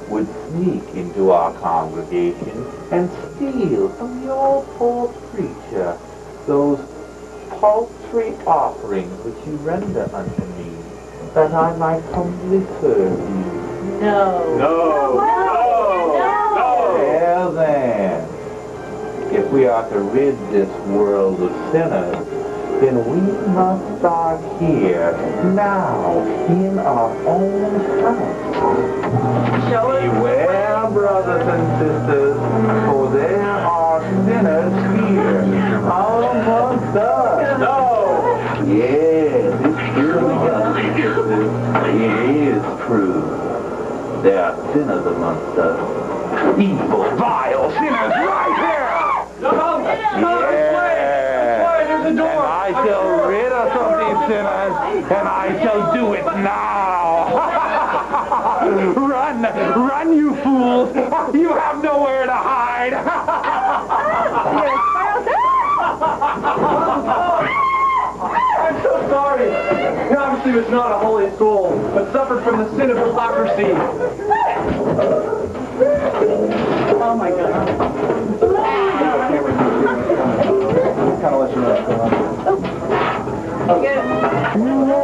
would sneak into our congregation and steal from the old poor preacher those paltry offerings which you render unto me, that I might humbly serve you. No. No. Well then, if we are to rid this world of sinners, then we must start here, now, in our own house. Beware, brothers and sisters, for there are sinners here, amongst us. No! Yes, it's true, brothers and sisters. It is true. There are sinners amongst us. Evil, vile sinners right here! There's a door. And I shall rid us of these sinners, and I shall do it now. Run, you fools! You have nowhere to hide. I'm so sorry. He obviously was not a holy soul, but suffered from the sin of hypocrisy. Oh my God. Kind of let you know what's going on.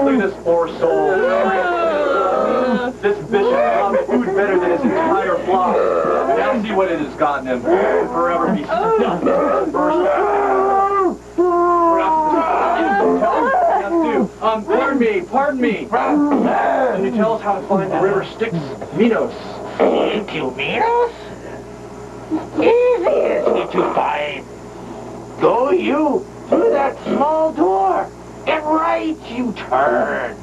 Look at this poor soul. This bishop found food better than his entire flock. Now see what it has gotten him. Forever be stuck. Pardon me. Can you tell us how to find the river Styx, Minos? Into Minos? Easy to find. Go you through that small door, and right you turn.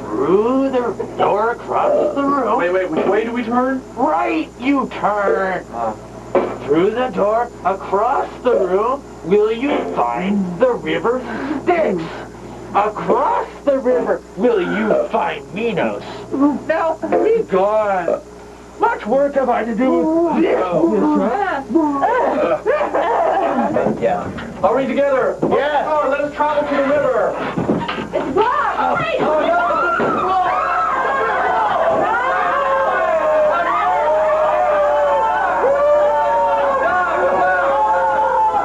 Through the door across the room. Wait, which way do we turn? Right you turn. Through the door across the room will you find the river Styx. Across the river will you find Minos. Now be gone. Much work have I to do with this. Yeah. Are we together? Yes. Oh, let us travel to the river. It's blocked. Oh, no.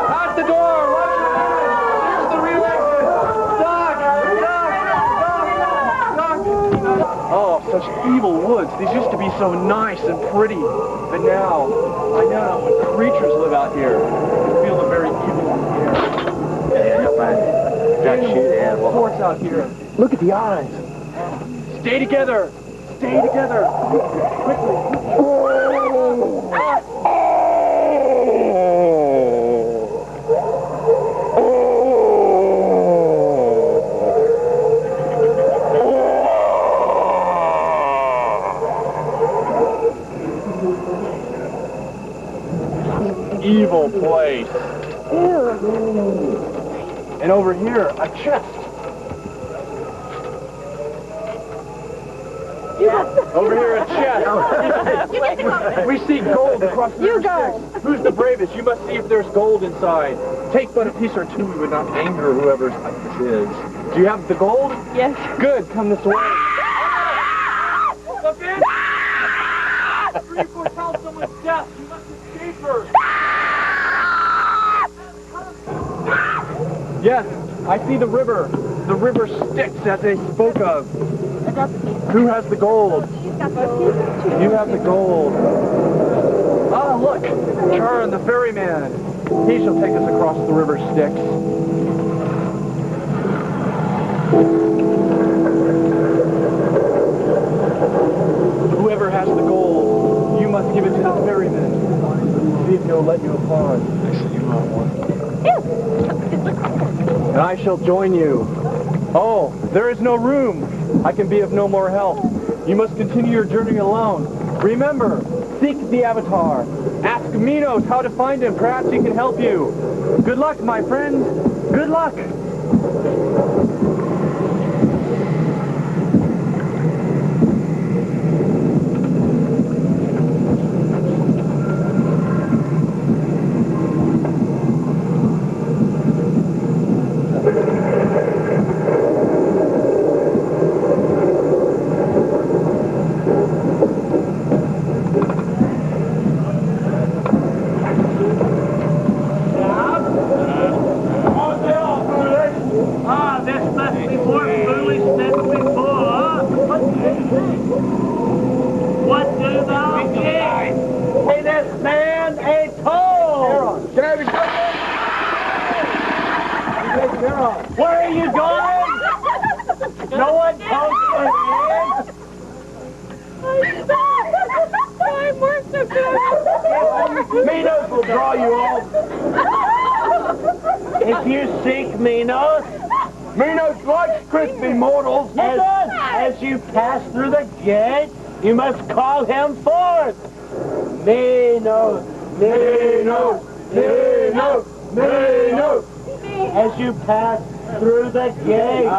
Out the door. Here's the real exit. Doc. Oh, such evil woods. These used to be so nice and pretty. But now, I know when creatures live out here, I feel the very evil in the air. Forts out here. Look at the eyes. Stay together. Stay together. Quickly. Evil place. And over here, a chest. Over here, a chest. We see gold across the river. Who's the bravest? You must see if there's gold inside. Take but a piece or two, we would not anger whoever this is. Do you have the gold? Yes. Good, come this way. Look in! 3 foretells someone's death. You must escape her. Yes, I see the river. The river Styx, as they spoke of. Who has the gold? You have the gold. Ah, look! Turn, the ferryman. He shall take us across the river Styx. Whoever has the gold, you must give it to the ferryman. See if he'll let you upon. I see you want one. And I shall join you. Oh, there is no room. I can be of no more help. You must continue your journey alone. Remember, seek the Avatar. Ask Minos how to find him. Perhaps he can help you. Good luck, my friends. Good luck. Where are you going? No one told you where he is? I'm worse than good. Minos will draw you off. If you seek Minos, Minos likes crispy mortals. As you pass through the gate, you must call him forth. Minos, Minos, Minos, Minos. As you pass through the gate.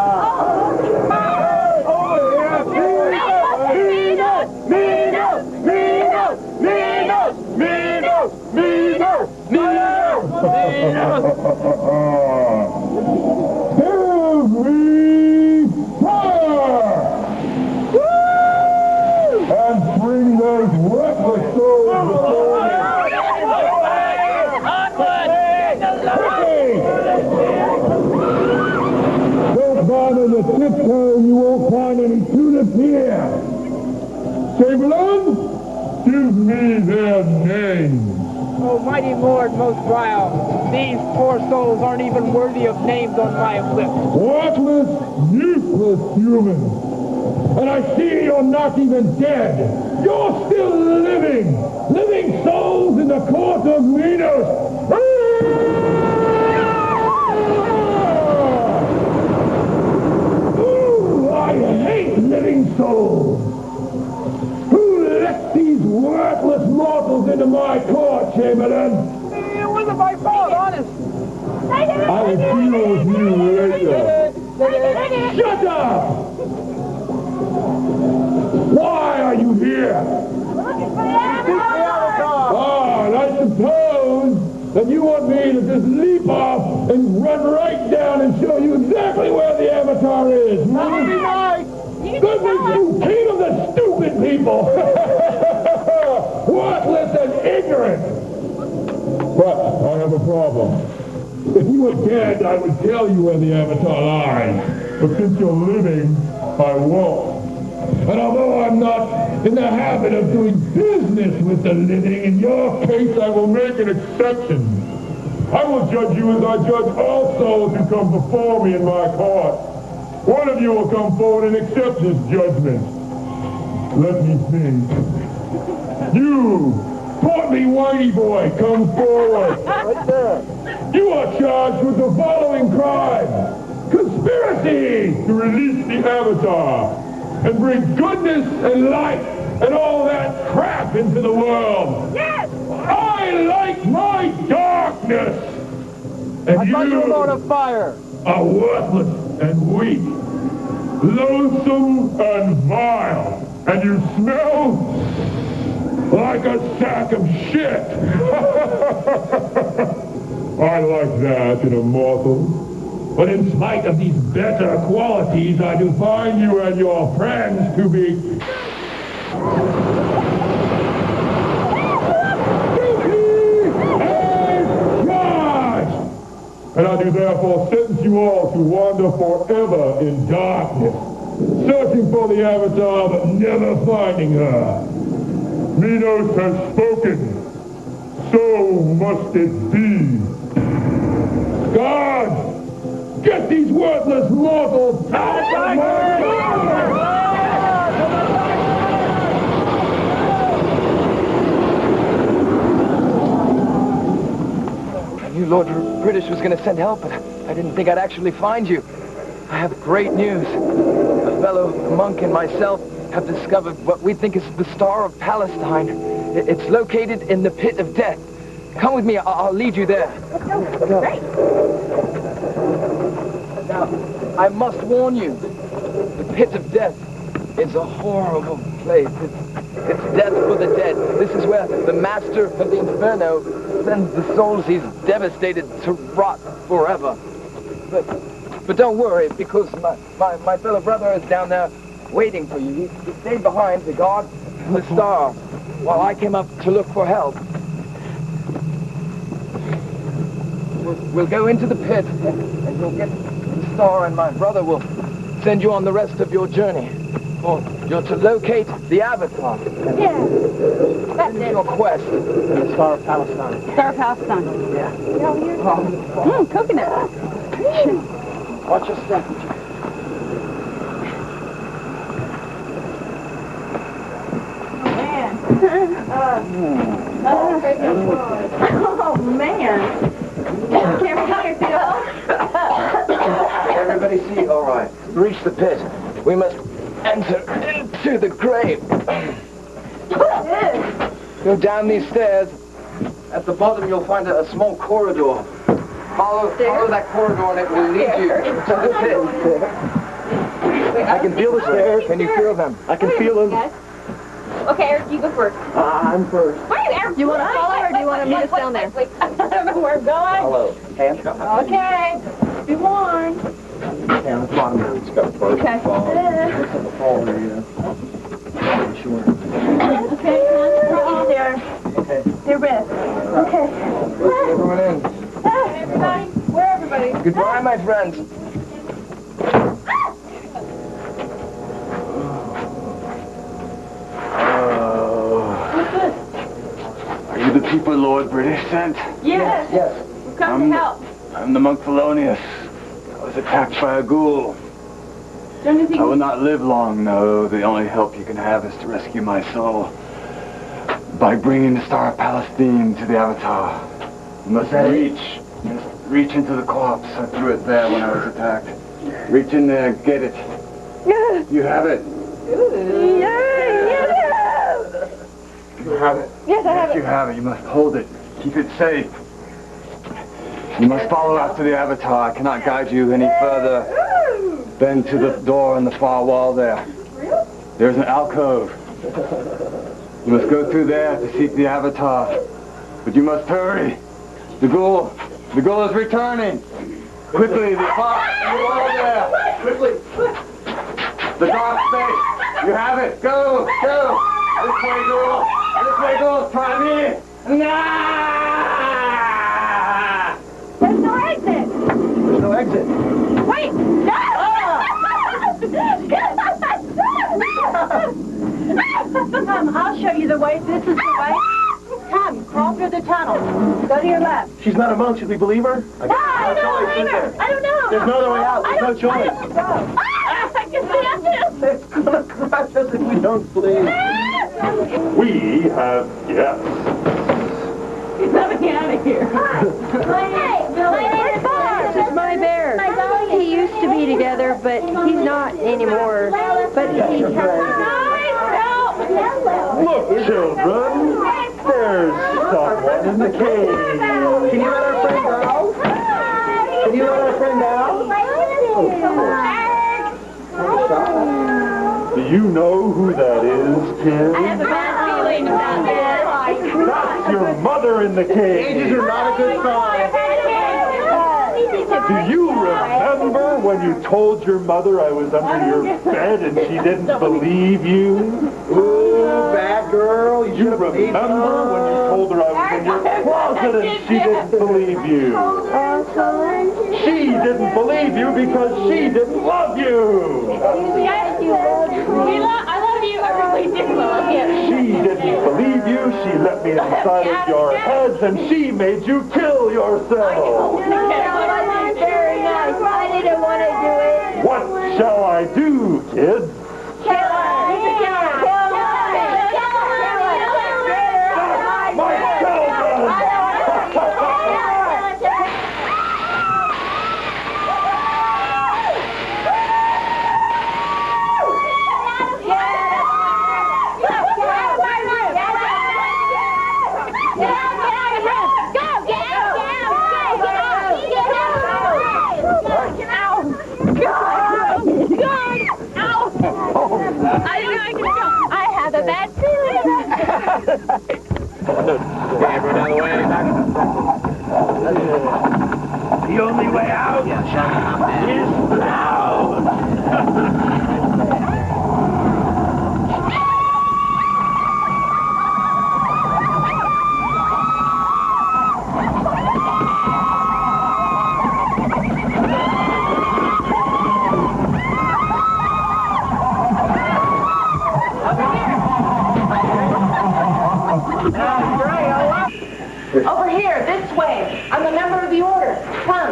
Minos, Minos, Minos, Minos, Minos, Minos, Minos, Minos. And bring those worthless souls before me. Don't bother to tiptoe, you won't find any tulips here. Chamberlain, give me their names. Oh, mighty Lord, most vile, these poor souls aren't even worthy of names on my lips. Worthless, useless humans. And I see you're not even dead. You're still living. Living souls in the court of Minos. Ooh, I hate living souls. Who let these worthless mortals into my court, Chamberlain? It wasn't my fault, honest. I will deal with you later. Shut up! Why are you here? Ah, and I suppose that you want me to just leap off and run right down and show you exactly where the Avatar is. That would be nice. Goodness, you king of the stupid people! Worthless and ignorant! But I have a problem. If you were dead, I would tell you where the Avatar lies. But since you're living, I won't. And although I'm not in the habit of doing business with the living, in your case I will make an exception. I will judge you as I judge all souls who come before me in my court. One of you will come forward and accept this judgment. Let me see. You, portly whitey boy, come forward. Right there. You are charged with the following crime. Conspiracy to release the Avatar and bring goodness and light and all that crap into the world. Yes! I like my darkness. And I thought you were Lord of Fire. Are worthless and weak, loathsome and vile, and you smell like a sack of shit. I like that in a mortal. But in spite of these better qualities, I do find you and your friends to be guilty as charged. And I do therefore sentence you all to wander forever in darkness, searching for the Avatar but never finding her. Minos has spoken. So must it be. God! Get these worthless mortals out of my I knew Lord British was going to send help, but I didn't think I'd actually find you. I have great news. A fellow monk and myself have discovered what we think is the Star of Palestine. It's located in the Pit of Death. Come with me, I'll lead you there. Great. Now, I must warn you, the Pit of Death is a horrible place. It's death for the dead. This is where the master of the Inferno sends the souls he's devastated to rot forever. But don't worry, because my fellow brother is down there waiting for you. He stayed behind to guard the star while I came up to look for help. We'll go into the pit and you'll get the star, and my brother will send you on the rest of your journey. For you're to locate the Avatar. Yeah. That's it. Your quest. The Star of Palestine. Star of Palestine. Yeah. Coconut. Watch your step. Oh, man. Everybody see? All right. Reach the pit. We must enter into the grave. Go down these stairs. At the bottom, you'll find a small corridor. Follow that corridor, and it will lead you to the pit. I can feel the stairs. Can you feel them? I can feel them. Yes. Okay, Eric, you go first. I'm first. Wait, Eric. Do you want to follow or do you want to meet us down there? Wait. I don't know where I'm going. Hello. Hands up. Okay. Be warned. Okay, on the bottom now. It's got a first Okay. fall. Looks like a fall area. Sure. Okay, there. Okay. They're rest. Okay. Everyone in. Everybody, where everybody? Goodbye, my friends. Are you the people Lord British sent? Yes. Yes. We've come to help. I'm the monk Polonius. I was attacked by a ghoul. Don't you think I will not live long, no. The only help you can have is to rescue my soul by bringing the Star of Palestine to the Avatar. You must reach into the corpse. I threw it there when I was attacked. Reach in there, get it. You have it. You have it. Yes, I have You have it. You must hold it. Keep it safe. You must follow after the Avatar. I cannot guide you any further than to the door in the far wall there. There's an alcove. You must go through there to seek the Avatar. But you must hurry. The ghoul is returning. Quickly, the far wall there. Quickly. The dark space. You have it. Go. This way, girl. This way, girl. Try me. Nah! There's no exit. There's no exit. Wait. No. Come, I'll show you the way. This is the way. Come, crawl through the tunnel. Go to your left. She's not a monk. Should we believe her? No, I don't know. There's no other way out. There's no choice. I can see It's gonna crush us if we don't flee. We have guests. Let me out of here. My name is This is my bear. He used to be together, but he's not anymore. But he Look, children. There's someone in the cave. Can you let our friend out? Can you let our friend out? Do you know who that is, kid? I have a bad feeling about this. That's your mother in the cave. Ages are not a good sign. Do you remember when you told your mother I was under your bed and she didn't believe you? Ooh, bad girl. You remember when you told her I was in your closet and she didn't believe you? She didn't believe you because she didn't love you. I love you. I really do love you. She didn't believe you. She let me inside of your heads and she made you kill yourself. Very nice. I didn't want to do it. What shall I do, kids? I have a bad feeling. The only way out is now. Over here, this way. I'm a member of the order. Come.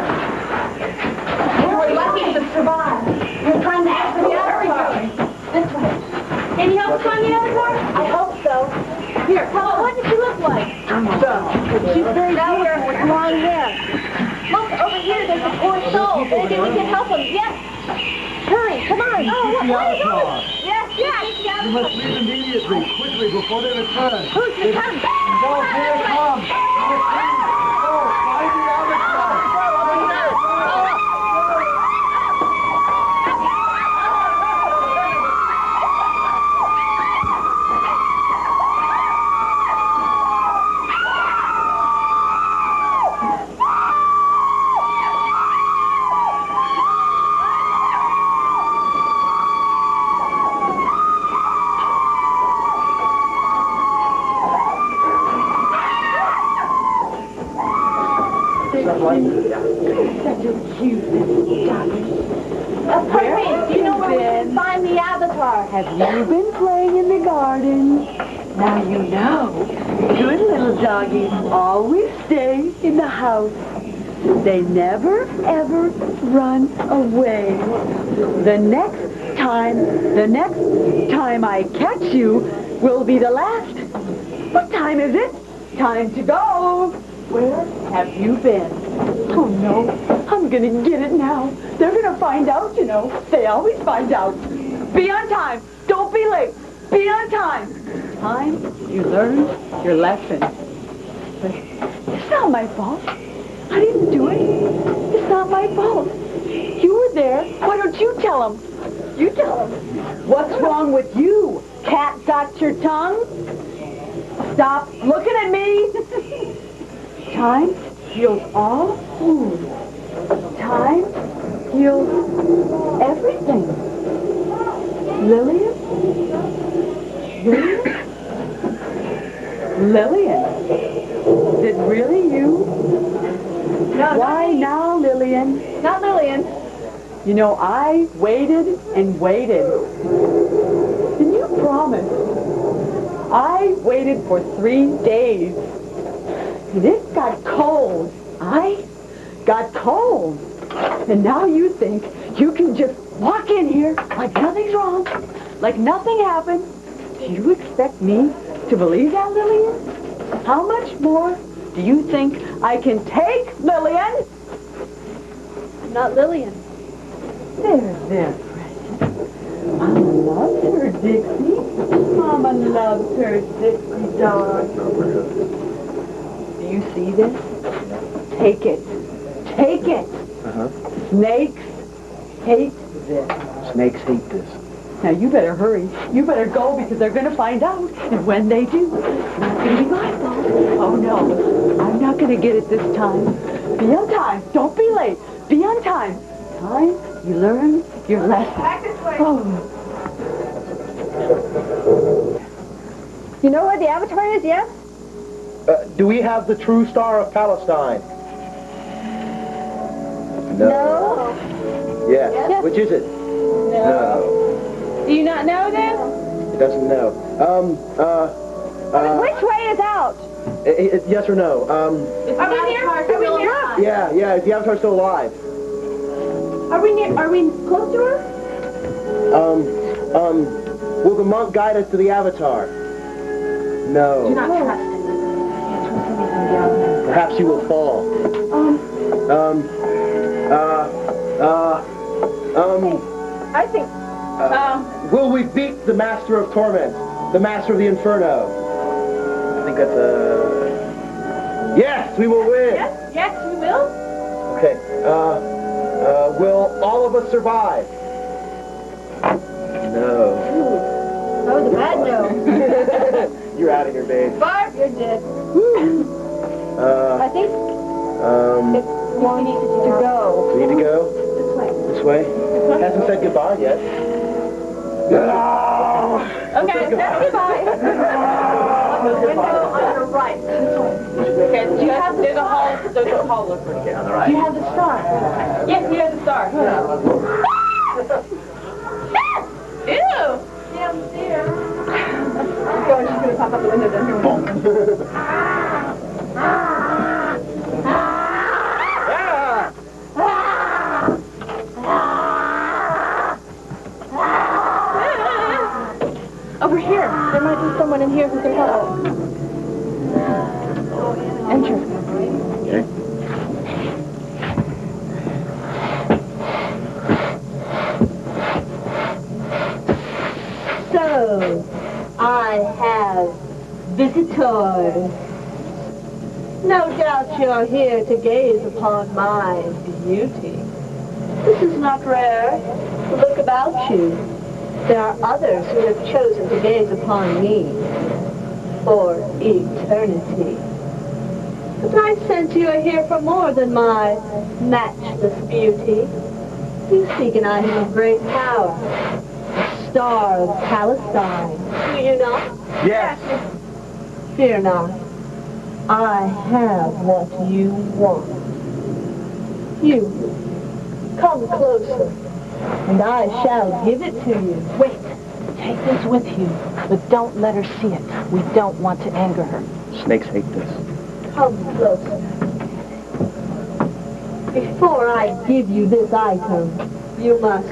You were lucky She's very beautiful with long hair. Look, over here, there's a poor soul. Maybe we can help him. Yes. Hurry, come on. Oh, what is it? Yes, yes. You must leave immediately, quickly, before they return. Who's the come? No, here it comes. Find the Albatross. Such a cute little doggy. Perfect. Do you know where we can find the avatar? Have you been playing in the garden? Now you know. Good little doggies always stay in the house. They never, ever run away. The next time I catch you will be the last. What time is it? Time to go. Where have you been? Oh, no. I'm gonna get it now. They're gonna find out, you know. They always find out. Be on time. Don't be late. Be on time. Time, you learn your lesson. But it's not my fault. I didn't do it. It's not my fault. You were there. Why don't you tell them? You tell them. What's wrong with you? Cat got your tongue? Stop looking at me. Time heals all wounds. Time heals everything. Lillian? Lillian? Is it really you? No, Why now, Lillian? Not Lillian. You know, I waited and waited. And you promised. I waited for 3 days. And it got cold. I got cold. And now you think you can just walk in here like nothing's wrong, like nothing happened. Do you expect me to believe that, Lillian? How much more do you think I can take, Lillian? I'm not Lillian. There, precious. Mama loves her, Dixie. Mama loves her, Dixie dog. Do you see this? Take it. Take it. Snakes hate this. Snakes hate this. Now you better hurry. You better go because they're going to find out. And when they do, it's not going to be my fault. Oh, no. I'm not going to get it this time. Be on time. Don't be late. Be on time. Time, you learn your lesson. Back this way. Oh. You know where the avatar is, yes? Do we have the true star of Palestine? No. Yes. Yes. Which is it? No. Do you not know then? It doesn't know. Which way is out? Yes or no? Are we near? Are we near? Yeah, is the avatar still alive? Are we near? Are we close to her? Will the monk guide us to the avatar? No. Do not trust him. Perhaps he will fall. I think. Will we beat the Master of Torment? The Master of the Inferno? I think that's Yes, we will win! Yes, we will. Okay, will all of us survive? No. That was a bad no. You're out of here, babe. Barb, you're dead. I think it wants to go. We need to go? This way? Hasn't said goodbye yet. Okay, that's goodbye. On the window on your right. Okay, do you have the hall? There's a hall over here on the right. Do you have the star? Yes, you have the star. Ew! Downstairs. Go, she's gonna pop up the window down here. Over here. There might be someone in here who can help. I have visitors. No doubt you're here to gaze upon my beauty. This is not rare. Look about you. There are others who have chosen to gaze upon me for eternity. But I sense you are here for more than my matchless beauty. You seek an item of great power, the Star of Palestine. Do you not? Yes. Fear not. I have what you want. You, come closer, and I shall give it to you. Wait. Take this with you, but don't let her see it. We don't want to anger her. Snakes hate this. Come closer. Before I give you this item, you must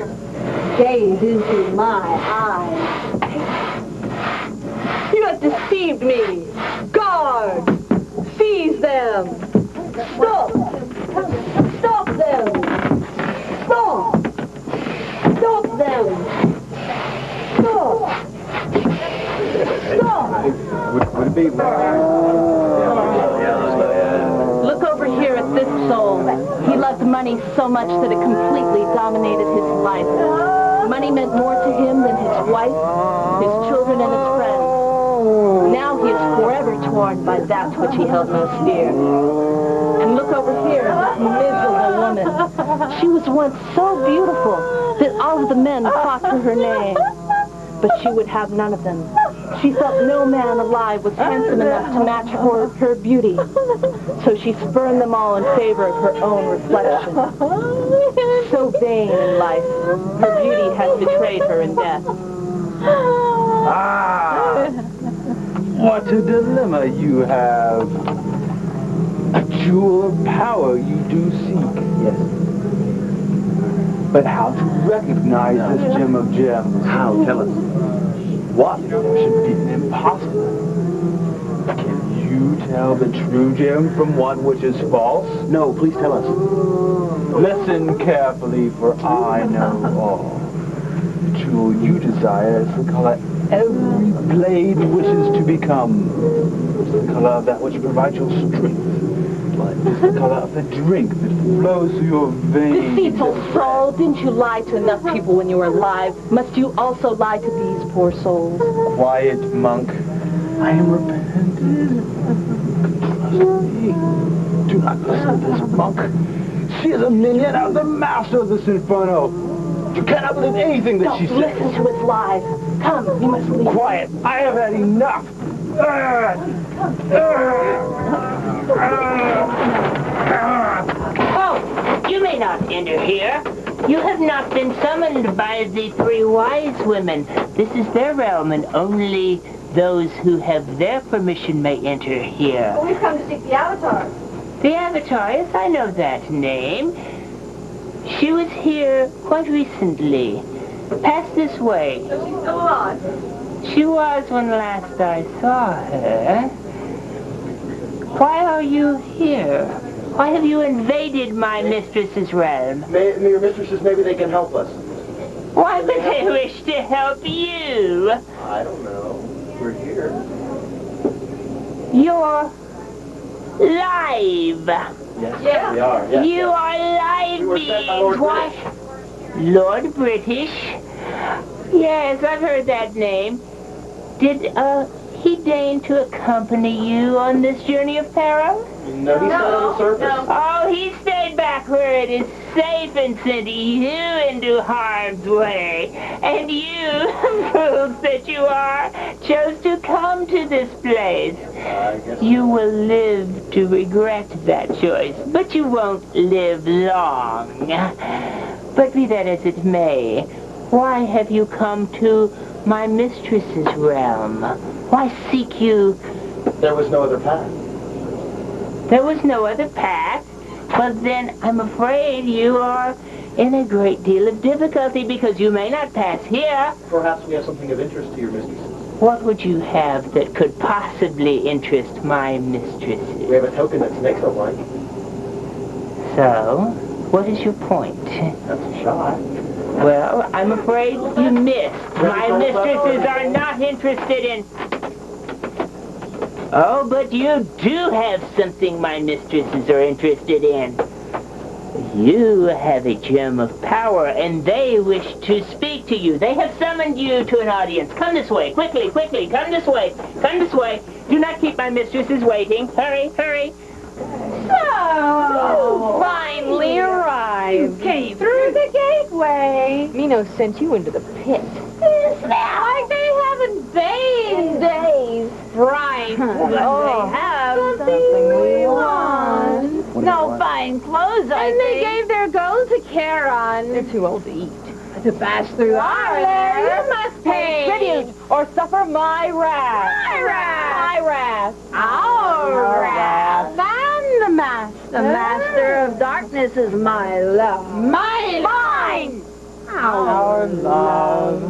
gaze into my eyes. You have deceived me. Guard! Seize them! Stop! Stop them! Stop! Stop them! Stop! Stop! Would it be... Look over here at this soul. He loved money so much that it completely dominated his life. Money meant more to him than his wife, his children, and his friends. Now he is forever torn by that which he held most dear. And look over here at this miserable woman. She was once so beautiful that all of the men fought for her name. But she would have none of them. She felt no man alive was handsome enough to match her beauty. So she spurned them all in favor of her own reflection. So vain in life, her beauty has betrayed her in death. Ah! What a dilemma you have. A jewel of power you do seek. Yes. But how to recognize this gem of gems? How? Tell us. What should be impossible? Can you tell the true gem from one which is false? No, please tell us. Listen carefully, for I know all. The jewel you desire is the color every blade wishes to become. It's the color of that which provides your strength. It's the color of the drink that flows through your veins. Deceitful soul, didn't you lie to enough people when you were alive? Must you also lie to these poor souls? Quiet, monk. I am repentant. Trust me. Do not listen to this monk. She is a minion of the master of this inferno. You cannot believe anything that she says. Don't listen to his lies. Come, we must leave. Quiet. I have had enough. Oh, you may not enter here. You have not been summoned by the three wise women. This is their realm, and only those who have their permission may enter here. Well, we've come to seek the Avatar. The Avatar, yes, I know that name. She was here quite recently. Pass this way. So she's still alive? She was when last I saw her. Why are you here? Why have you invaded my mistress's realm? Your mistresses, maybe they can help us. Why would they wish to help you? I don't know. We're here. You're live. Yes, we are. Yes, You are live We were sent by beings. Lord Why? Lord British? Yes, I've heard that name. Did, he deign to accompany you on this journey of peril? No, he stayed on the surface. Oh, he stayed back where it is safe and sent you into harm's way. And you, fools that you are, chose to come to this place. You will live to regret that choice, but you won't live long. But be that as it may, why have you come to my mistress's realm? Why seek you? There was no other path. There was no other path? Well, then I'm afraid you are in a great deal of difficulty because you may not pass here. Perhaps we have something of interest to your mistresses. What would you have that could possibly interest my mistresses? We have a token that snakes don't like. So, what is your point? That's a shot. Well, I'm afraid you missed. My mistresses are not interested in... Oh, but you do have something my mistresses are interested in. You have a gem of power, and they wish to speak to you. They have summoned you to an audience. Come this way, quickly, quickly. Come this way. Come this way. Do not keep my mistresses waiting. Hurry, hurry. So, finally arrived. Came through the gateway. Minos sent you into the pit. It's like they haven't bathed in days. Right. But they have something we want. No fine clothes, I think. And they gave their gold to Charon. They're too old to eat. To pass through our lair, you must pay tribute or suffer my wrath. My wrath. My wrath. Our wrath. And the master of darkness is my love. Mine. Our love.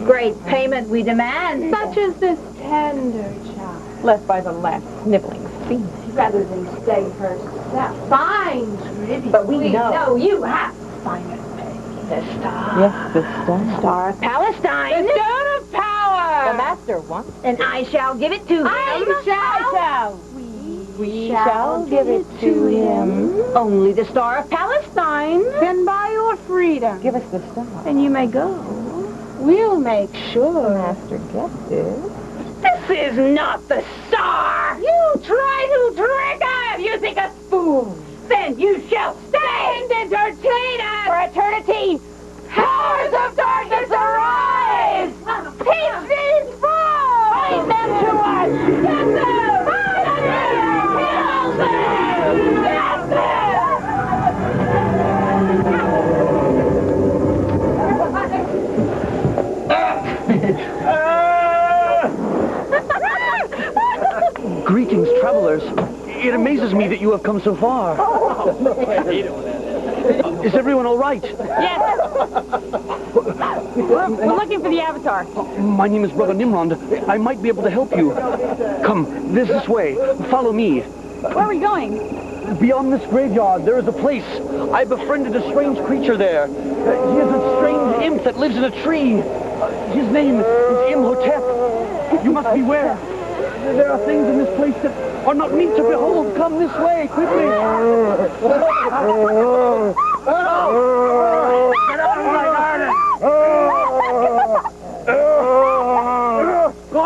Great payment we demand. Such as this tender child. Left by the last sniveling fiend. Rather than stay herself. Fine tribute. But we know you have to find it. The star. Yes, the star. Star of Palestine. The stone of power. The master wants. And I shall give it to him. I shall. We shall give it to him. Only the Star of Palestine. Then by your freedom. Give us the star. And you may go. We'll make sure the master gets it. This is not the star. You try to trick us. You think us fools. Then you shall stay and entertain us for eternity. Powers of darkness arise. Teach these fools. Find them to us. Get them. Find them. Kill them. Get them. Greetings, travelers. It amazes me that you have come so far. Is everyone all right? Yes. We're looking for the Avatar. My name is Brother Nimrod. I might be able to help you. Come, this way. Follow me. Where are we going? Beyond this graveyard, there is a place. I befriended a strange creature there. He is a strange imp that lives in a tree. His name is Imhotep. You must beware. There are things in this place that are not meet to behold. Come this way, quickly. Get out of my garden. Go!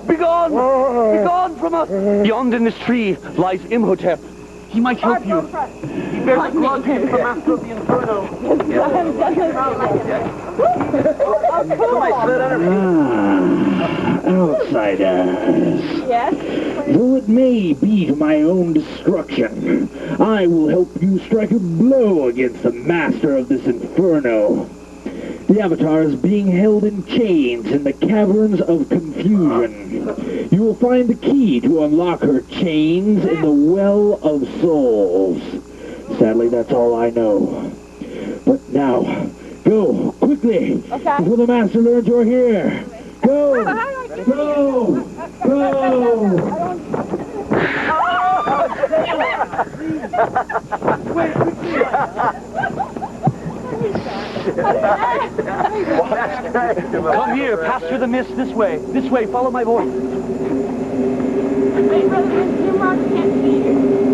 Begone! Begone from us! Beyond in this tree lies Imhotep. He might help you. He bears the grudge against the master of the Inferno. Outsiders. Yes? Though it may be to my own destruction, I will help you strike a blow against the master of this Inferno. The Avatar is being held in chains in the Caverns of Confusion. You will find the key to unlock her chains in the Well of Souls. Sadly, that's all I know. But now, go, quickly, before the Master learns you're here. Go! Go! Go! Come here, pass through the mist this way. This way, follow my voice.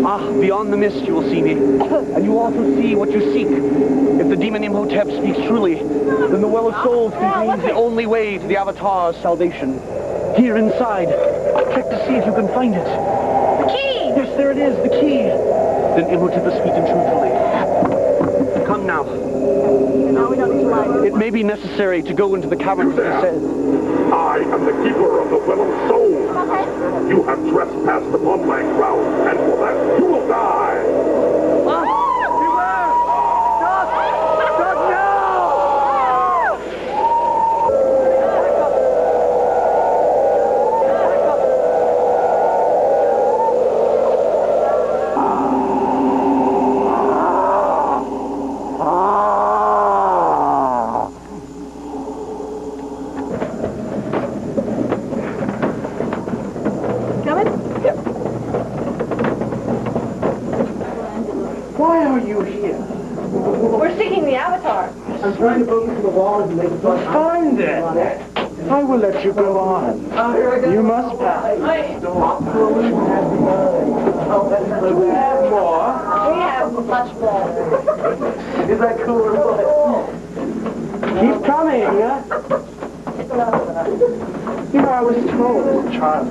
Ah, beyond the mist you will see me. And you will also see what you seek. If the demon Imhotep speaks truly, then the Well of Souls contains the only way to the Avatar's salvation. Here inside, check to see if you can find it. The key! Yes, there it is, the key. Then Imhotep is speaking truthfully. Come now. It may be necessary to go into the caverns, as he says. I am the keeper of the Well of Souls. You have trespassed upon my ground, and for that you will die. Why are you here? We're seeking the Avatar. I'm trying to focus on the wall and make it Find it. I will let you go on. You must pass. Do we have more? We have much more. Is that cool or what? Keep coming, yeah? You know, I was told as a child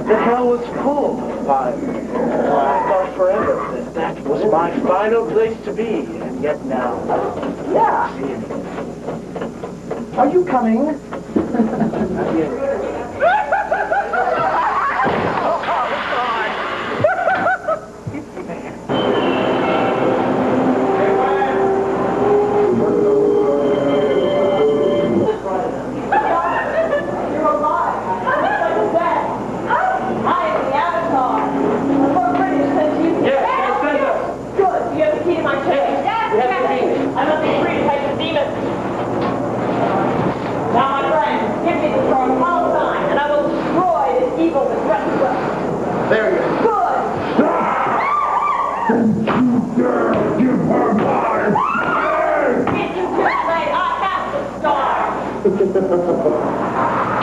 that hell was full of fire. I thought forever that that was my final place to be, and yet now, yeah. Are you coming?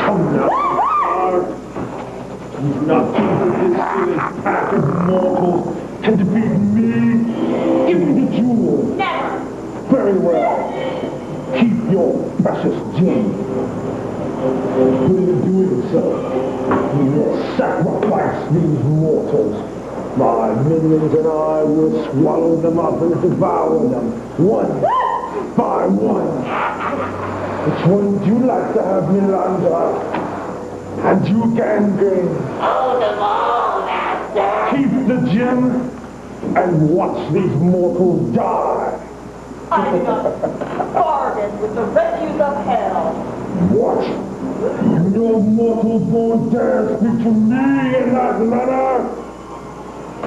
Come now, you've not even this silly pack of mortals can defeat me. Give me the jewel. Never. Very well. Keep your precious gem. But in doing so, you will sacrifice these mortals. My minions and I will swallow them up and devour them, one by one. Which one would you like to have, Melandra? And you, Gangrene? Hold them all, Master. Keep the gem and watch these mortals die. I do not bargain with the refuse of hell. What? No mortal born dare speak to me in that manner?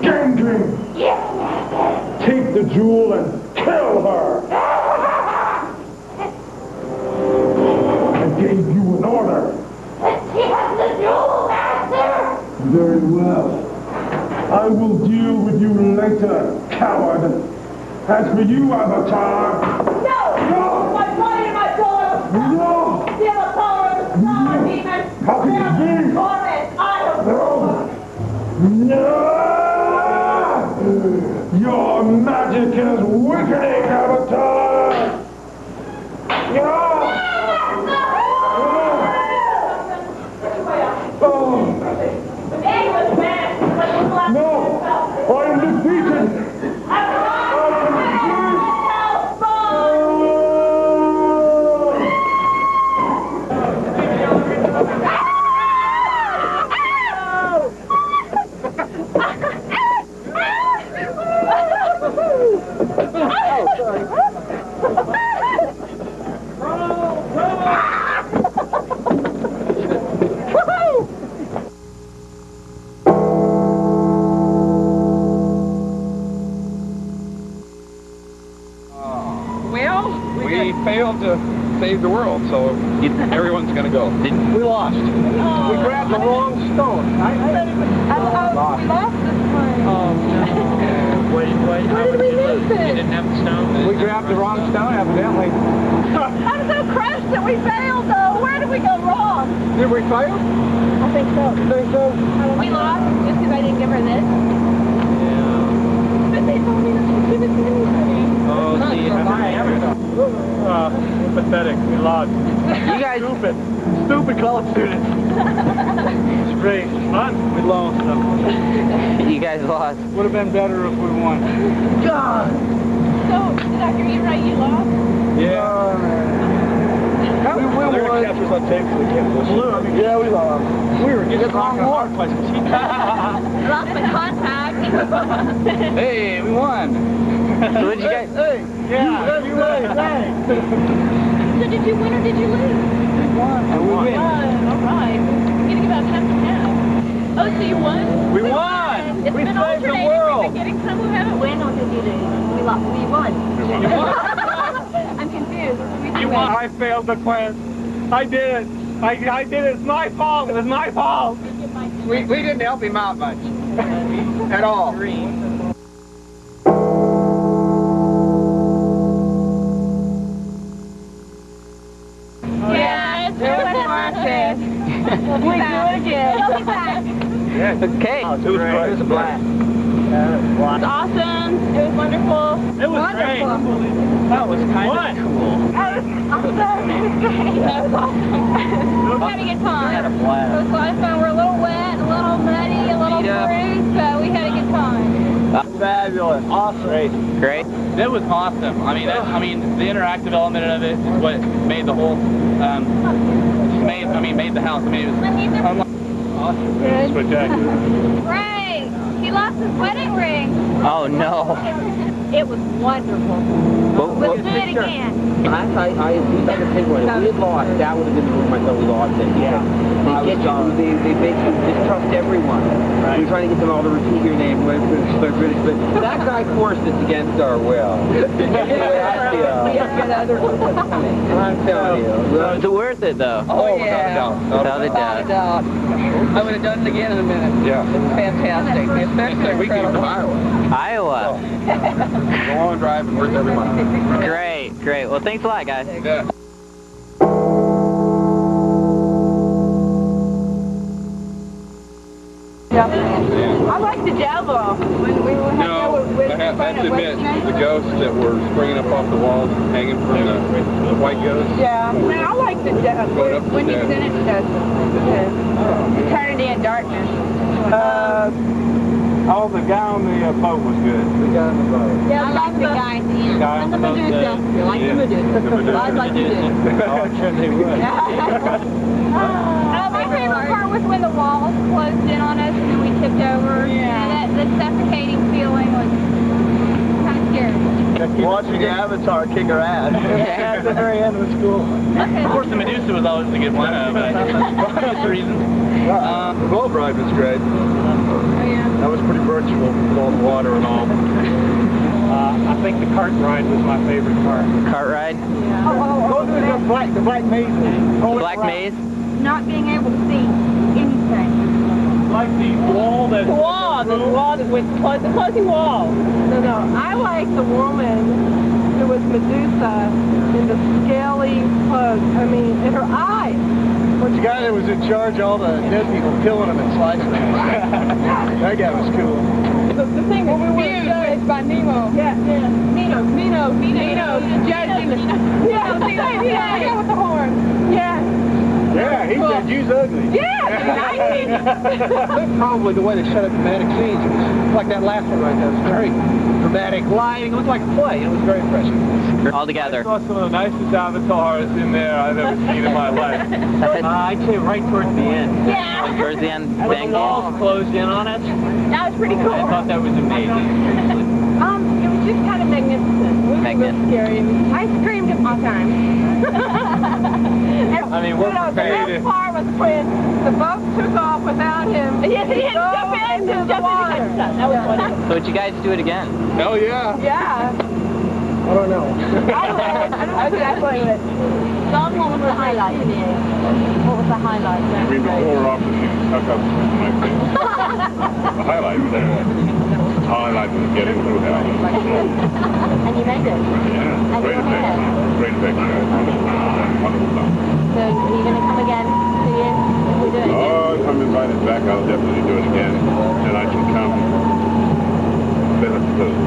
Gangrene! Yes, Master. Take the jewel and kill her! I gave you an order. She has the jewel, Master. Very well. I will deal with you later, coward. As for you, Avatar... No! No! My body and my daughter! No! Feel the power of the star demon! How can it be? Torment! I am... No! Your magic is weakening, Avatar! No! No! I am defeated! We failed to save the world, so everyone's going to go. We lost. We grabbed the wrong stone. We lost this one. Oh, no. Wait. How did we lose it? You didn't have the stone? We grabbed the wrong stone, evidently. I'm so crushed that we failed, though. Where did we go wrong? Did we fail? I think so. Think so? We lost just because I didn't give her this? Yeah. But they told me not to give it to anybody. Oh, see, pathetic. We lost. You guys... Stupid college students. It's great. Fun. We lost, though. You guys lost. Would have been better if we won. God! So, did I hear you right? You lost? Yeah. We won. Captures on tape so they can't listen. Yeah, we lost. We were just wrong hard I lost my contact. Hey, we won. So what did you guys... Hey, yeah, you won. So did you win or did you lose? We won. All right. We're getting about half and half. Oh, so you won? We won! It's We been saved the alternating. world! We've been getting some who haven't won or did you lose? We won. I'm confused. You won. I failed the quest. I did it. I did it. It's my fault. It was my fault. We didn't help him out much. At all. Okay. It was great. It was a blast. It was awesome. It was wonderful. It was great. That was kind of cool. That was awesome. It was great. That was awesome. We had a good time. We had a blast. It was a lot of fun. We're a little wet, a little muddy, a little bruised, but we had a good time. Fabulous. Awesome. Great. It was awesome. I mean, the interactive element of it is what made the whole, made the house. I mean, it was awesome. Good. Spectacular. Ray, he lost his wedding ring. Oh, no. It was wonderful. Let's do it again. I can tell you what, if we had lost, that would have been the room I thought we lost it. Yeah. They make you distrust everyone. Right. We're trying to get them all to repeat your name, but that guy forced us against our will. I'm telling you. Was it worth it, though? Oh, yeah. Without a doubt. I would have done it again in a minute. Yeah. It's fantastic. Especially We came from Iowa. Iowa. It's a long drive and worth every mile. Great, great. Well, thanks a lot, guys. Yeah. I like the devil. When we were No, I have to admit, the ghosts that were springing up off the walls, hanging from the white ghosts. Yeah, I like the devil. When you finished Eternity in Darkness. Oh, the guy on the boat was good. The guy on the boat. Yeah, I like the guy at the end. Guy on the boat. Medusa. You like the Medusa. I like Medusa. Oh, I'm sure they would. My favorite part was when the walls closed in on us and then we tipped over. Yeah. The suffocating feeling was kind of scary. Watching Avatar kick her ass. Yeah, at the very end was cool. Of course, the Medusa was always a good one, but for those reasons. The boat ride was great. That was pretty virtual with all the water and all. I think the cart ride was my favorite part. Cart ride? Yeah. The black maze. Black maze? Not being able to see anything. Like the wall that... The wall with the fuzzy wall. No, I like the woman who was Medusa in the scaly clothes. I mean, in her eyes. What's the guy that was in charge of all the dead people, killing them and slicing them? That guy was cool. The thing that we were judged by Nemo. Yeah. Nino, judging. Yeah, the guy with the horn. Yeah. Yeah, he said, "You's ugly." Yeah, Probably the way they set up dramatic scenes. It was like that last one right there. It was very dramatic lighting. It looked like a play. It was very impressive. All together. I saw some of the nicest avatars in there I've ever seen in my life. I'd say right towards the end. Yeah. Towards the end, When the walls closed in on us. That was pretty cool. I thought that was amazing. It was just kind of magnificent. It was a little scary. I screamed at my time. I mean, we're the best part was when the boat took off without him. Yes, he had to jump into the water. That was funny. So would you guys do it again? Hell yeah. Yeah. I don't know. I play it. Don, what was the highlight? What was the highlight? I mean, the whole rock was stuck up my face. The highlight was there. The highlight was getting through hell. And you made it? Yeah, great effect. Great effect. Wonderful stuff. So are you going to come again? See it? We do it again? Oh, if I'm invited back, I'll definitely do it again. And I can come better food.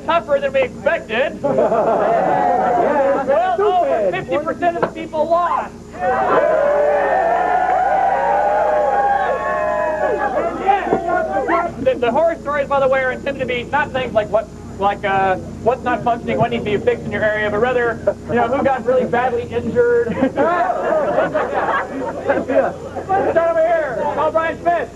tougher than we expected. Well, over 50% of the people lost. The horror stories, by the way, are intended to be not things like what's not functioning, what needs to be fixed in your area, but rather, who got really badly injured. Start over here. Call Brian Smith.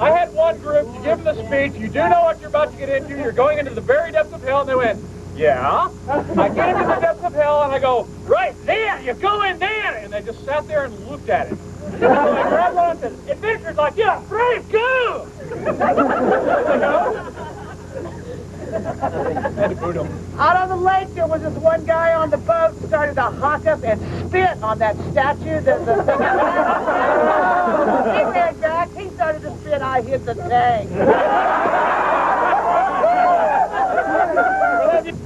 I had one group, you give them the speech, you do know what you're about to get into, you're going into the very depths of hell, and they went, yeah. I get into the depths of hell, and I go, right there, you go in there, and they just sat there and looked at it. So I grabbed one and said, adventure's like, yeah, brave, go! Out on the lake, there was this one guy on the boat started to hawk up and spit on that statue. He ran back. He started to spit. I hit the tank.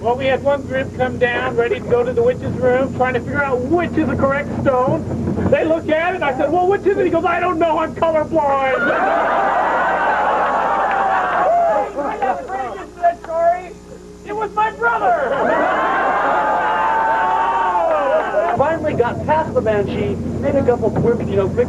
Well, we had one group come down, ready to go to the witch's room, trying to figure out which is the correct stone. They looked at it, and I said, well, which is it? He goes, I don't know, I'm colorblind. It was my brother! Finally got past the Banshee, made a couple quick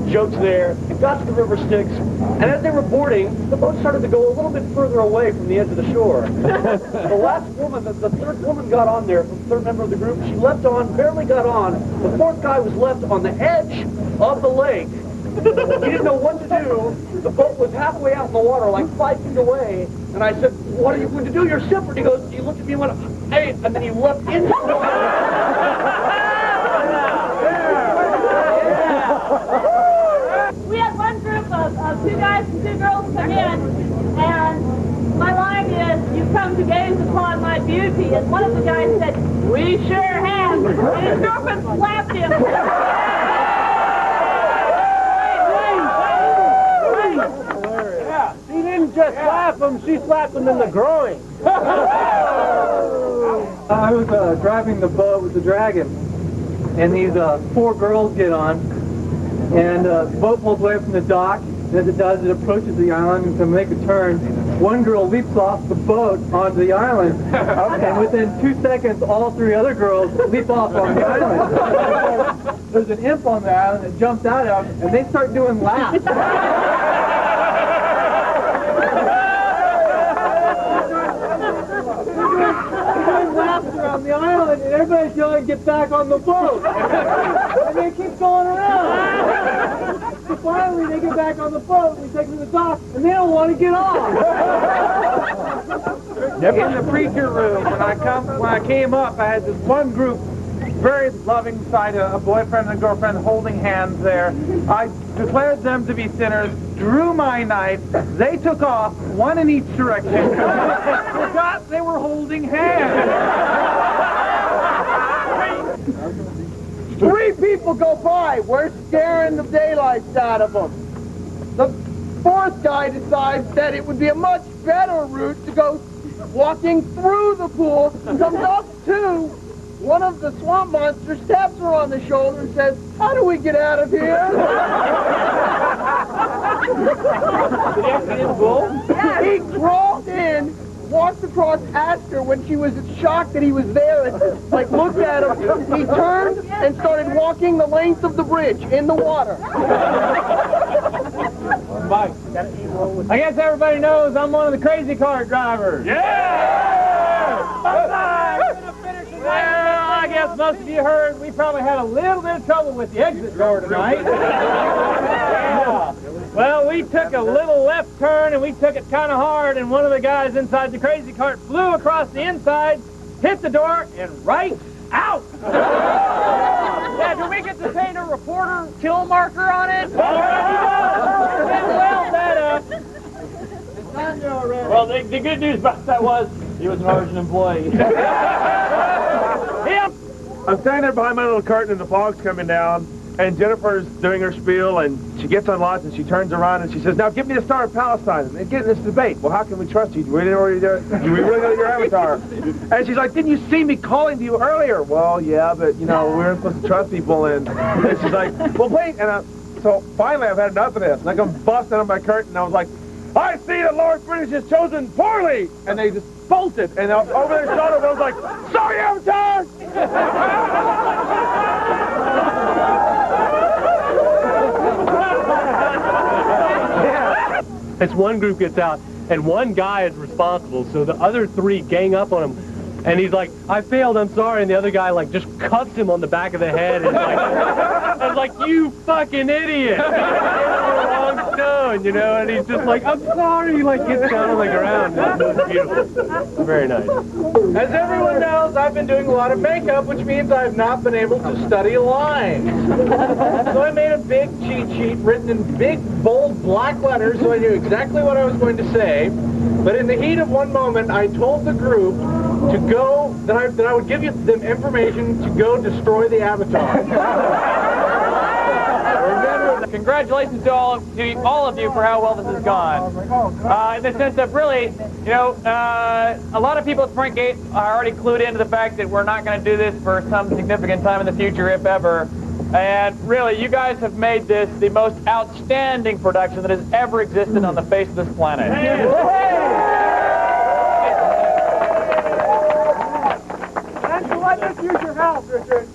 jokes there, got to the river Styx, and as they were boarding, the boat started to go a little bit further away from the edge of the shore. The last woman, the third woman got on there, the third member of the group, she leapt on, barely got on. The fourth guy was left on the edge of the lake. He didn't know what to do. The boat was halfway out in the water, like 5 feet away. And I said, what are you going to do? You're separate. He goes, he looked at me and went, hey, and then he leapt into the water. We had one group of 2 guys and 2 girls come in, and my line is, you come to gaze upon my beauty. And one of the guys said, we sure have. And his girlfriend slapped him. She didn't just slap him, she slapped him in the groin. I was driving the boat with the Dragon, and these 4 girls get on, and the boat pulls away from the dock, and as it does, it approaches the island, and to make a turn, one girl leaps off the boat onto the island, and within 2 seconds, all 3 other girls leap off on the island. There's an imp on the island that jumps out at them, and they start doing laps. Around the island, and everybody's yelling, get back on the boat. And they keep going around. So finally, they get back on the boat, we take them to the dock, and they don't want to get off. In the preacher room, when I came up, I had this one group, very loving sight, a boyfriend and a girlfriend holding hands there. I declared them to be sinners, drew my knife, they took off, one in each direction. Forgot they were holding hands. 3 people go by, we're scaring the daylights out of them. The 4th guy decides that it would be a much better route to go walking through the pool, comes up to one of the swamp monsters, taps her on the shoulder and says, how do we get out of here? Did he actually in the pool? Yeah, he crawled in, walked across, asked her when she was shocked that he was there, and looked at him. He turned and started walking the length of the bridge in the water. Mike, I guess everybody knows I'm one of the crazy car drivers. Yeah! Well, I guess most of you heard we probably had a little bit of trouble with the exit door tonight. Yeah. Well, we took a little left turn, and we took it kind of hard, and one of the guys inside the crazy cart flew across the inside, hit the door, and right out! Yeah, do we get to paint a reporter kill marker on it? Well, the good news about that was he was an Origin employee. I'm standing there behind my little curtain and the fog's coming down, and Jennifer's doing her spiel, and she gets on lots, and she turns around and she says, now give me the Star of Palestine. And get in this debate. Well, how can we trust you? Do we really know your avatar? And she's like, didn't you see me calling to you earlier? Well, yeah, but, we're supposed to trust people. And she's like, well, wait. And so finally I've had enough of this. And I come busting out of my curtain, and I was like, I see that Lord British has chosen poorly! And they just bolted, and over their shoulder, I was like, sorry, Avatar! This one group gets out, and one guy is responsible, so the other three gang up on him. And he's like, I failed, I'm sorry. And the other guy, like, just cuts him on the back of the head. And I was like, you fucking idiot. Wrong stone, you know? And he's just like, I'm sorry. He, like, gets down on the ground. It was beautiful. Very nice. As everyone knows, I've been doing a lot of makeup, which means I've not been able to study lines. So I made a big cheat sheet written in big, bold, black letters so I knew exactly what I was going to say. But in the heat of one moment, I told the group to go, that I would give them information to go destroy the Avatar. Congratulations to all of you for how well this has gone. In the sense of really, you know, a lot of people at Sprint Gate are already clued into the fact that we're not going to do this for some significant time in the future, if ever. And really, you guys have made this the most outstanding production that has ever existed on the face of this planet. Let's use your house, Richard.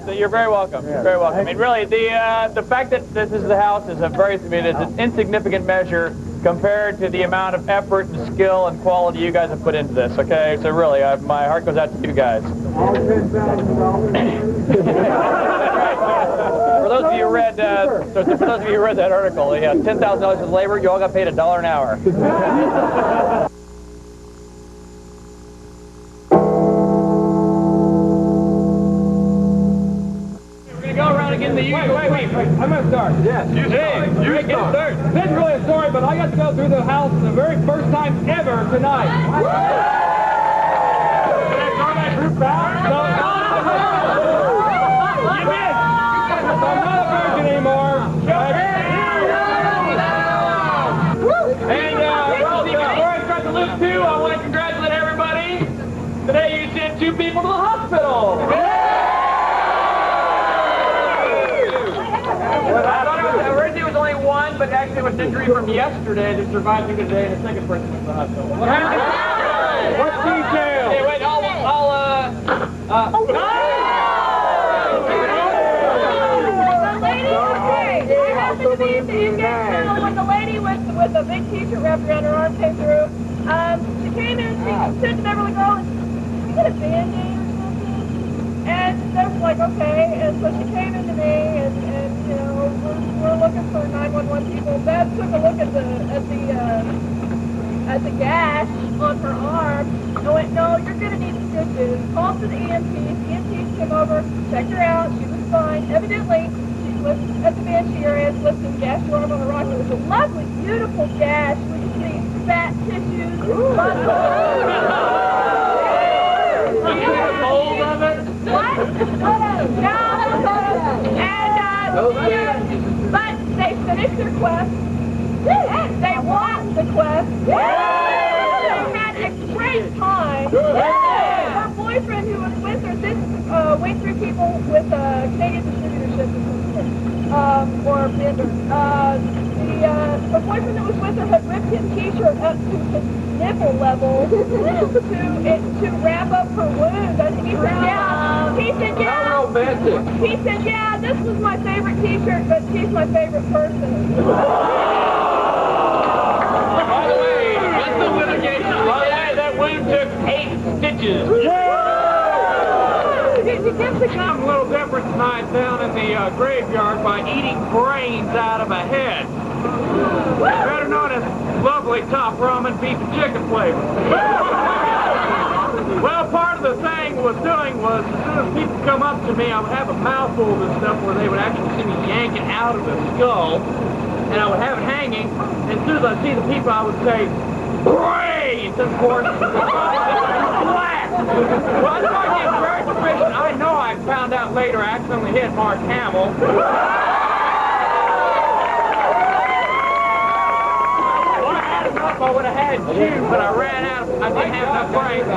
So you're very welcome. You're very welcome. I mean, really, the fact that this is the house is it's an insignificant measure compared to the amount of effort and skill and quality you guys have put into this. Okay, so really, my heart goes out to you guys. All $10,000. For those of you who read, for those of you who read that article, yeah, $10,000 of labor, you all got paid $1 an hour. Wait, I'm going to start. Yes, you start. You start. This is really a story, but I got to go through the house for the very first time ever tonight. Can I call that group back? You missed. I'm not a virgin anymore. And, before I start the loop 2, I want to congratulate everybody. Today you sent 2 people to the hospital. Originally it was only 1, but actually it was injury from yesterday that survived through today, and the second person was in the hospital. What happened? What detail? Hey, wait, the lady, okay, I happened to be at the in-game channel when the lady with a big t-shirt wrapped around her arm came through. She came in, she said to Beverly Girl, "Can we get a Band-Aid or something?" And they was like, okay, and so she came into me, and you know, we're looking for 911 people. Bev took a look at the gash on her arm, and went, no, you're gonna need stitches. Called to the EMTs. The EMTs came over, checked her out. She was fine. Evidently, she was at the Banshee area, slipped and gashed her arm on a rock. It was a lovely, beautiful gash. We could see fat tissues, What? But they finished their quest. They won the quest. They had a great time. Her boyfriend who was with her, this Wing 3 people with Canadian distributorship or vendor. The boyfriend that was with her had ripped his t-shirt up to his nipple level to wrap up her wound. And he said, yeah. He said, yeah. How romantic. He said, yeah, this was my favorite t-shirt, but she's my favorite person. By the way, that's the litigation. That wound took 8 stitches. I'm a little different tonight down in the graveyard by eating brains out of a head. Better known as lovely top ramen beef and chicken flavor. Well, part of the thing was doing was, as soon as people come up to me, I would have a mouthful of this stuff where they would actually see me yank it out of the skull, and I would have it hanging, and as soon as I see the people, I would say, brains, of course, flat. Well, I thought you were very proficient. I know I found out later I accidentally hit Mark Hamill. I would have had June, but I ran out. I didn't have enough brains.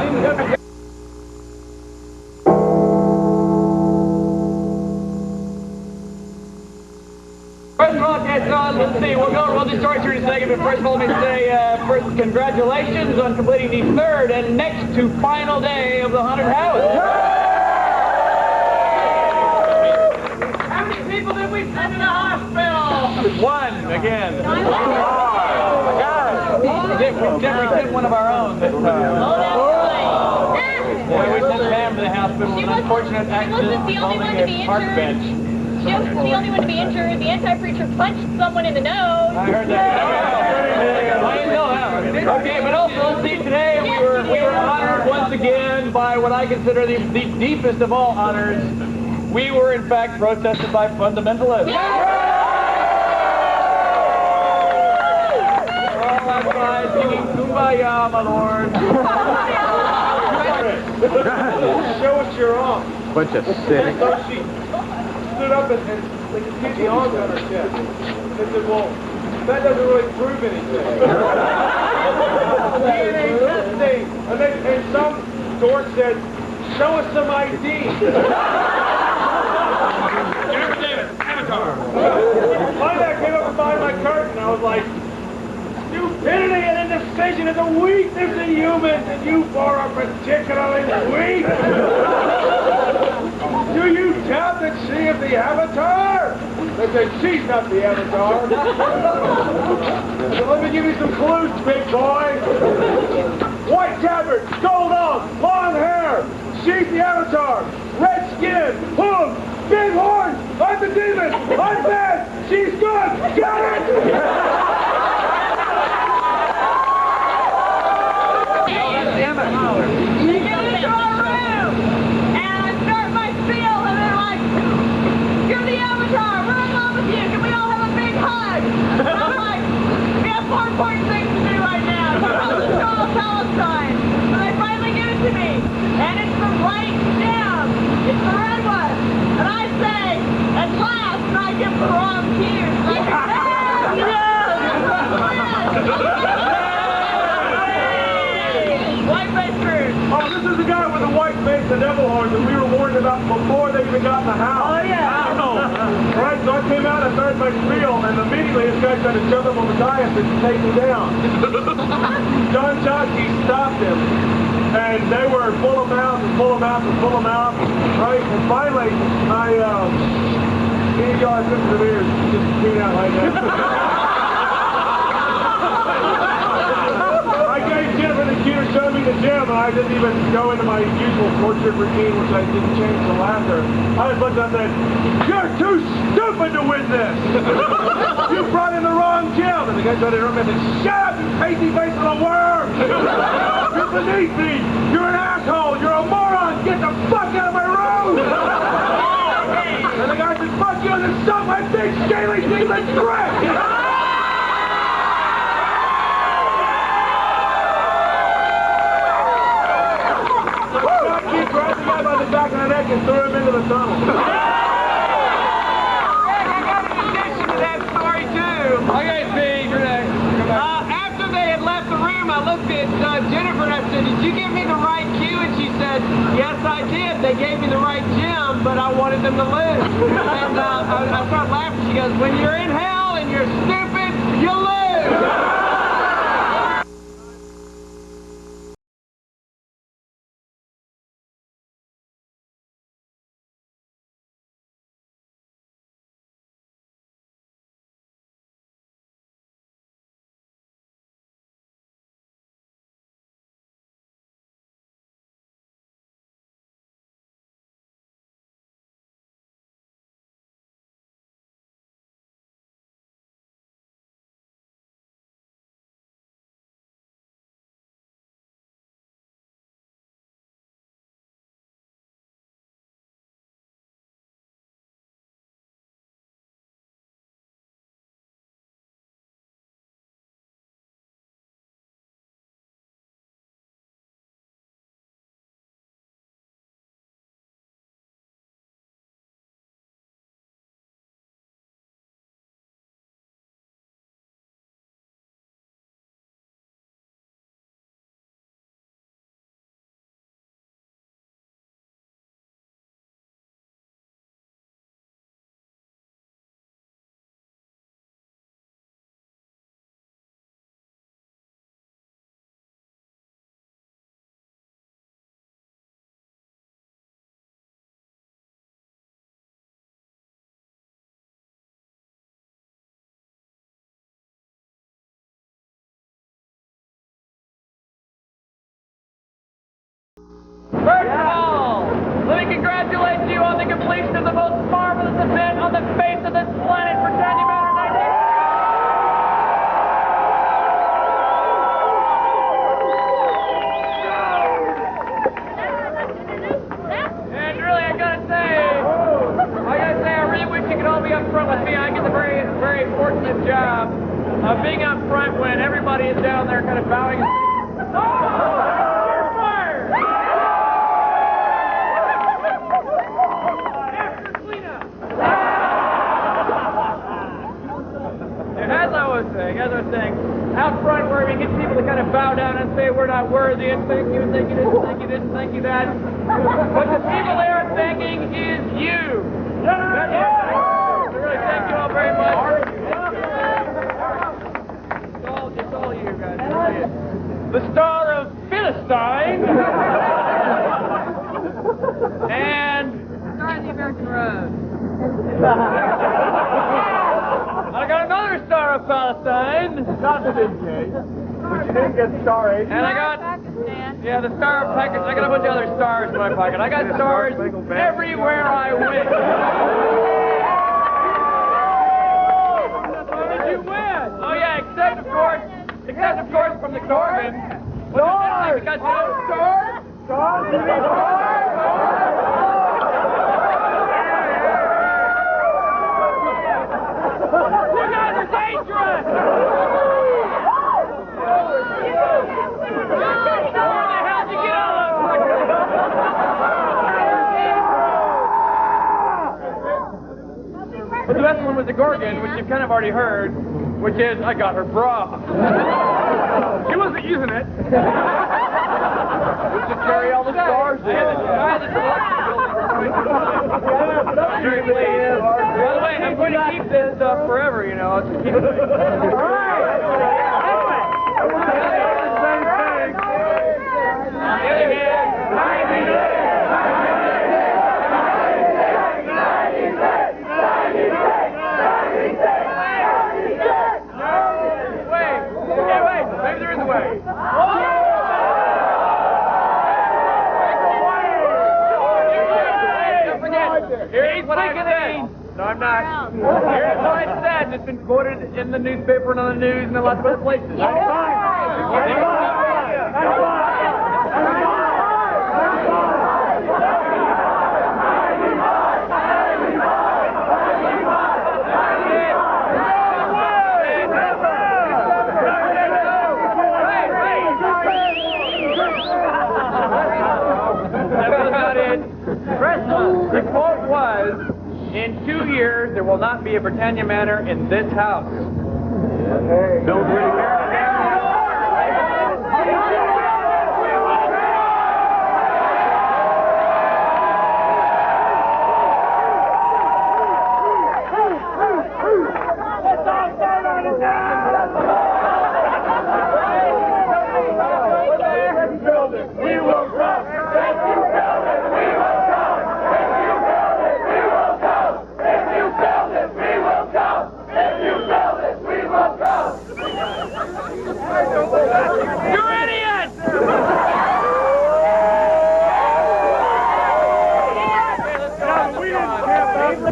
Let's see. We're going just start here in a second, but first of all, let me say first, congratulations on completing the third and next to final day of the haunted house. How many people did we send to the hospital? One again. We sent one of our own this time. Boy, we sent Pam to the hospital with an unfortunate accident involving a park bench. She wasn't the only one to be injured. The anti-preacher punched someone in the nose. I heard that. I didn't know that. Okay, but also, see, today we were honored once again by what I consider the deepest of all honors. We were, in fact, protested by fundamentalists. We're all outside singing Kumbaya, my lord. Show us your arm. Bunch of cynics. So she stood up and they could see the arms on her chest. They said, well, that doesn't really prove anything. DNA testing. And some dork said, show us some ID. Jennifer Davis, Avatar. My dad came up behind my curtain. I was like, stupidity and indecision is a weakness in humans, and you four are particularly weak. Do you doubt that she is the Avatar? They said, she's not the Avatar. So let me give you some clues, big boy. White tabard, gold arms, long hair. She's the Avatar. Red skin, hooves, big horns. I'm the demon. I'm bad. She's good. Got it? They get into our room, and I start my spiel, and they're like, you're the Avatar, we're in love with you, can we all have a big hug? And I'm like, we have more important things to do right now, so I'll just go to Palestine. So they finally give it to me, and it's the right stem, it's the red one, and I say, at last, and I give the wrong tears, and I say, Oh, this is the guy with the white face and devil horns that we were warned about before they even got in the house. Oh, yeah. Right, so I came out and started my spiel, and immediately this guy tried to shove him on the dais and take me down. John Jockey stopped him, and they were full of mouth and full of mouth and full of mouth, right? And finally, any of y'all sensitive ears just came out like that. Jennifer showed me the gym, and I didn't even go into my usual torture routine, which I didn't change till after. I just looked up and said, you're too stupid to win this! You brought in the wrong gym! And the guy tried to interrupt me and said, shut up, you pasty face of a worm! You're beneath me! You're an asshole! You're a moron! Get the fuck out of my room! And the guy said, fuck you, and then suck my big scaly demon trick! Grabbed the guy by the back of the neck and threw him into the tunnel. I got an addition to that story, too. Okay, Steve, you're next. After they had left the room, I looked at Jennifer and I said, did you give me the right cue? And she said, yes, I did. They gave me the right gym, but I wanted them to lose. And I started laughing. She goes, when you're in hell and you're stupid, you lose. tallest man on the face of this planet, Britannia Manor 19... And really, I gotta say, I really wish you could all be up front with me. I get the very, very fortunate job of being up front when everybody is down there kind of bowing. As I was saying, out front where we get people to kind of bow down and say we're not worthy and thank you, thank you this, thank you this, thank you that. But the people they are thanking is you. That's it. So really thank you all very much. It's all you guys. Really is. The star of Philistine. And star of the American Road. I got another star of Palestine. Jonathan J. But you didn't get star 8. And I got, yeah, the star of Pakistan. I got a bunch of other stars in my pocket. I got stars everywhere I went. How did you win? Oh yeah, except of course from the Corbin. Stars! Stars! Stars! You guys are dangerous! Where the hell did you get all those? But the best one was the Gorgon, which you've kind of already heard, which is, I got her bra. She wasn't using it. Just to carry all the stars in. By the way, I'm going to keep this stuff forever, you know. I'll just keep it. Wait, maybe there is a way. Here's what I said. No, I'm not. Here's what I said. It's been quoted in the newspaper and on the news and in lots of other places. The quote was, in 2 years, there will not be a Britannia Manor in this house. Don't really care.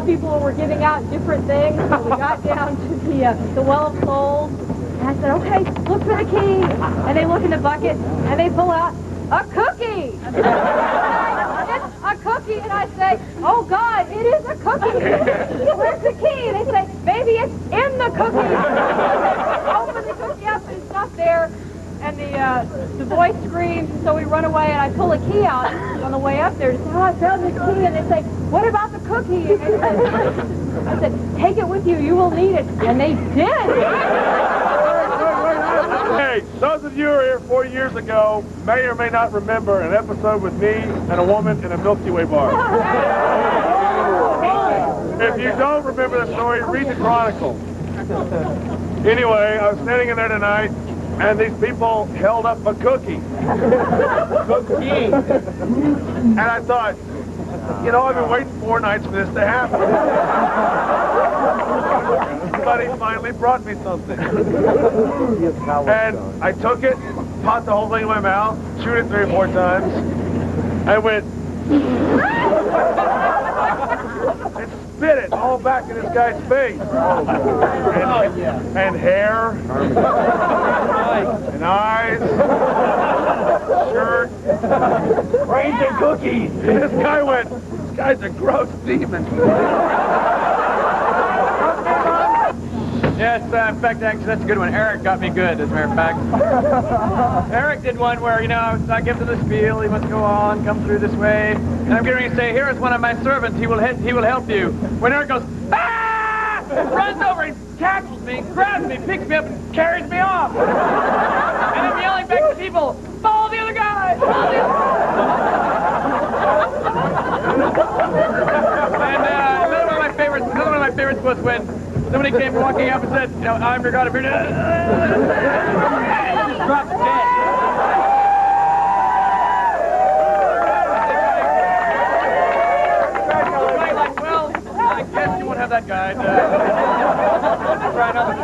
People were giving out different things. So we got down to the Well of Souls, and I said, okay, look for the key. And they look in the bucket, and they pull out a cookie. It's a cookie, and I say, oh God, it is a cookie. Where's the key? And they say, baby, it's in the cookie. Open the cookie up, and it's not there. And the boy screams, and so we run away, and I pull a key out on the way up there to say, oh, I found the key. And they say, what about the cookie? And I said, take it with you. You will need it. And they did. Hey, those of you who were here 4 years ago may or may not remember an episode with me and a woman in a Milky Way bar. If you don't remember the story, read the Chronicle. Anyway, I was standing in there tonight, and these people held up a cookie. Cookie. And I thought, you know, I've been waiting 4 nights for this to happen. Somebody finally brought me something. And I took it, popped the whole thing in my mouth, chewed it 3 or 4 times, and went... and spit it all back in this guy's face. And hair. And eyes. Shirt. Brains and cookies. And this guy's a gross demon. Yes, in fact, actually, that's a good one. Eric got me good, as a matter of fact. Eric did one where, you know, I give him the spiel, he must go on, come through this way. And I'm getting ready to say, here is one of my servants, he will help you. When Eric goes, ah! Runs over and tackles me, grabs me, picks me up, and carries me off. And I'm yelling back to people, follow the other guy! Follow the other guy! And another one of my favorites was when somebody came walking up and said, you know, I'm your God, I'm here to... Just dropped dead. Like, well, I guess you won't have that guy. Try another.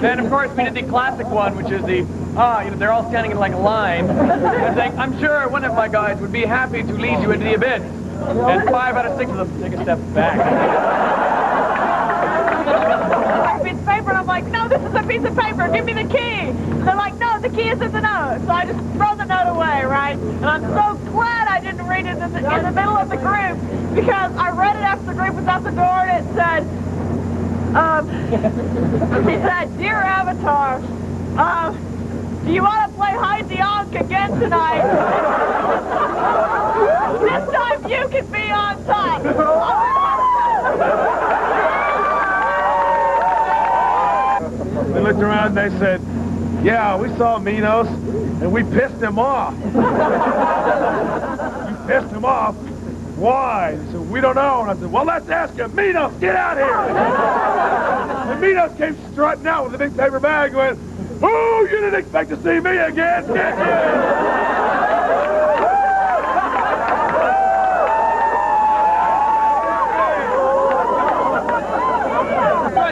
And of course, we did the classic one, which is the, you know, they're all standing in like a line. And saying, I'm sure one of my guys would be happy to lead you into the abyss. And 5 out of 6 of them take a step back. A piece of paper, and I'm like, no, this is a piece of paper. Give me the key. And they're like, no, the key is in the note. So I just throw the note away, right? And I'm so glad I didn't read it in the middle of the group, because I read it after the group was out the door, and it said, dear Avatar, do you want to play hide-the-onk again tonight? This time you can be on top. They looked around and they said, yeah, we saw Minos and we pissed him off. You pissed him off? Why? They said, we don't know. And I said, well, let's ask him. Minos, get out here! And Minos came strutting out with a big paper bag and went, oh, you didn't expect to see me again, did you?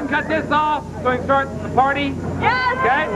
Cut this off. Going to start the party. Yes! Okay?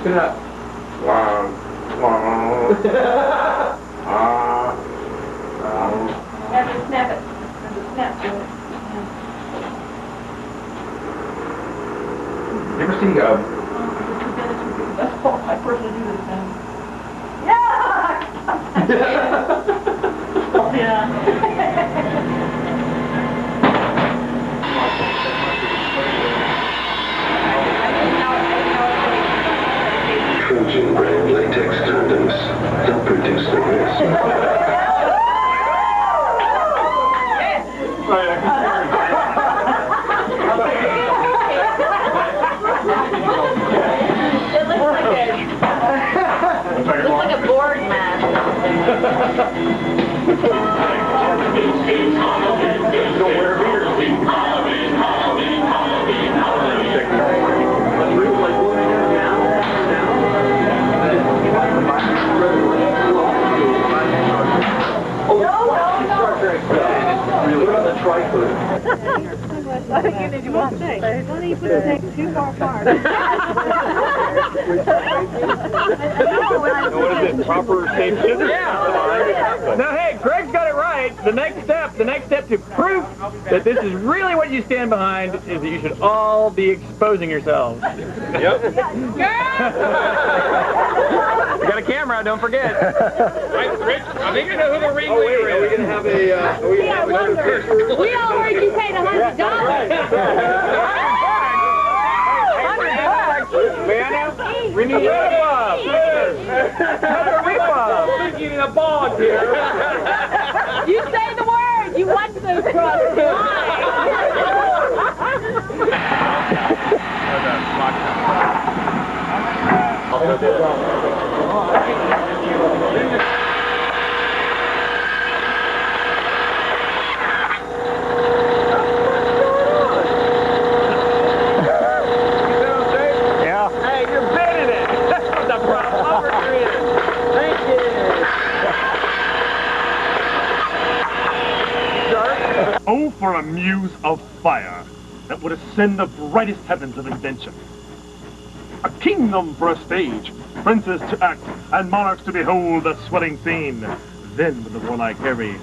Spin it up. Have to snap it. Have to snap to it. You ever see That's Paul. I personally do this now. Yeah! Yeah. Trojan brand latex condoms help reduce the risk. It looks like a board mat. Don't wear beard. Really on the tricep. I think you did what to say. Why don't you put the neck too far apart? What is it? Proper shape scissors? Yeah. Now, hey, Greg's got it right. The next step to proof that this is really what you stand behind is that you should all be exposing yourselves. Yep. You got a camera, don't forget. Right, Rich, I think I know who the ringleader is. Are we going to have a... We all heard you paid $100. Leanna, we need a Thinking in a bog here. You say the word. You want to cross the Oh, for a muse of fire that would ascend the brightest heavens of invention. A kingdom for a stage, princes to act, and monarchs to behold the swelling scene. Then would the warlike Harry,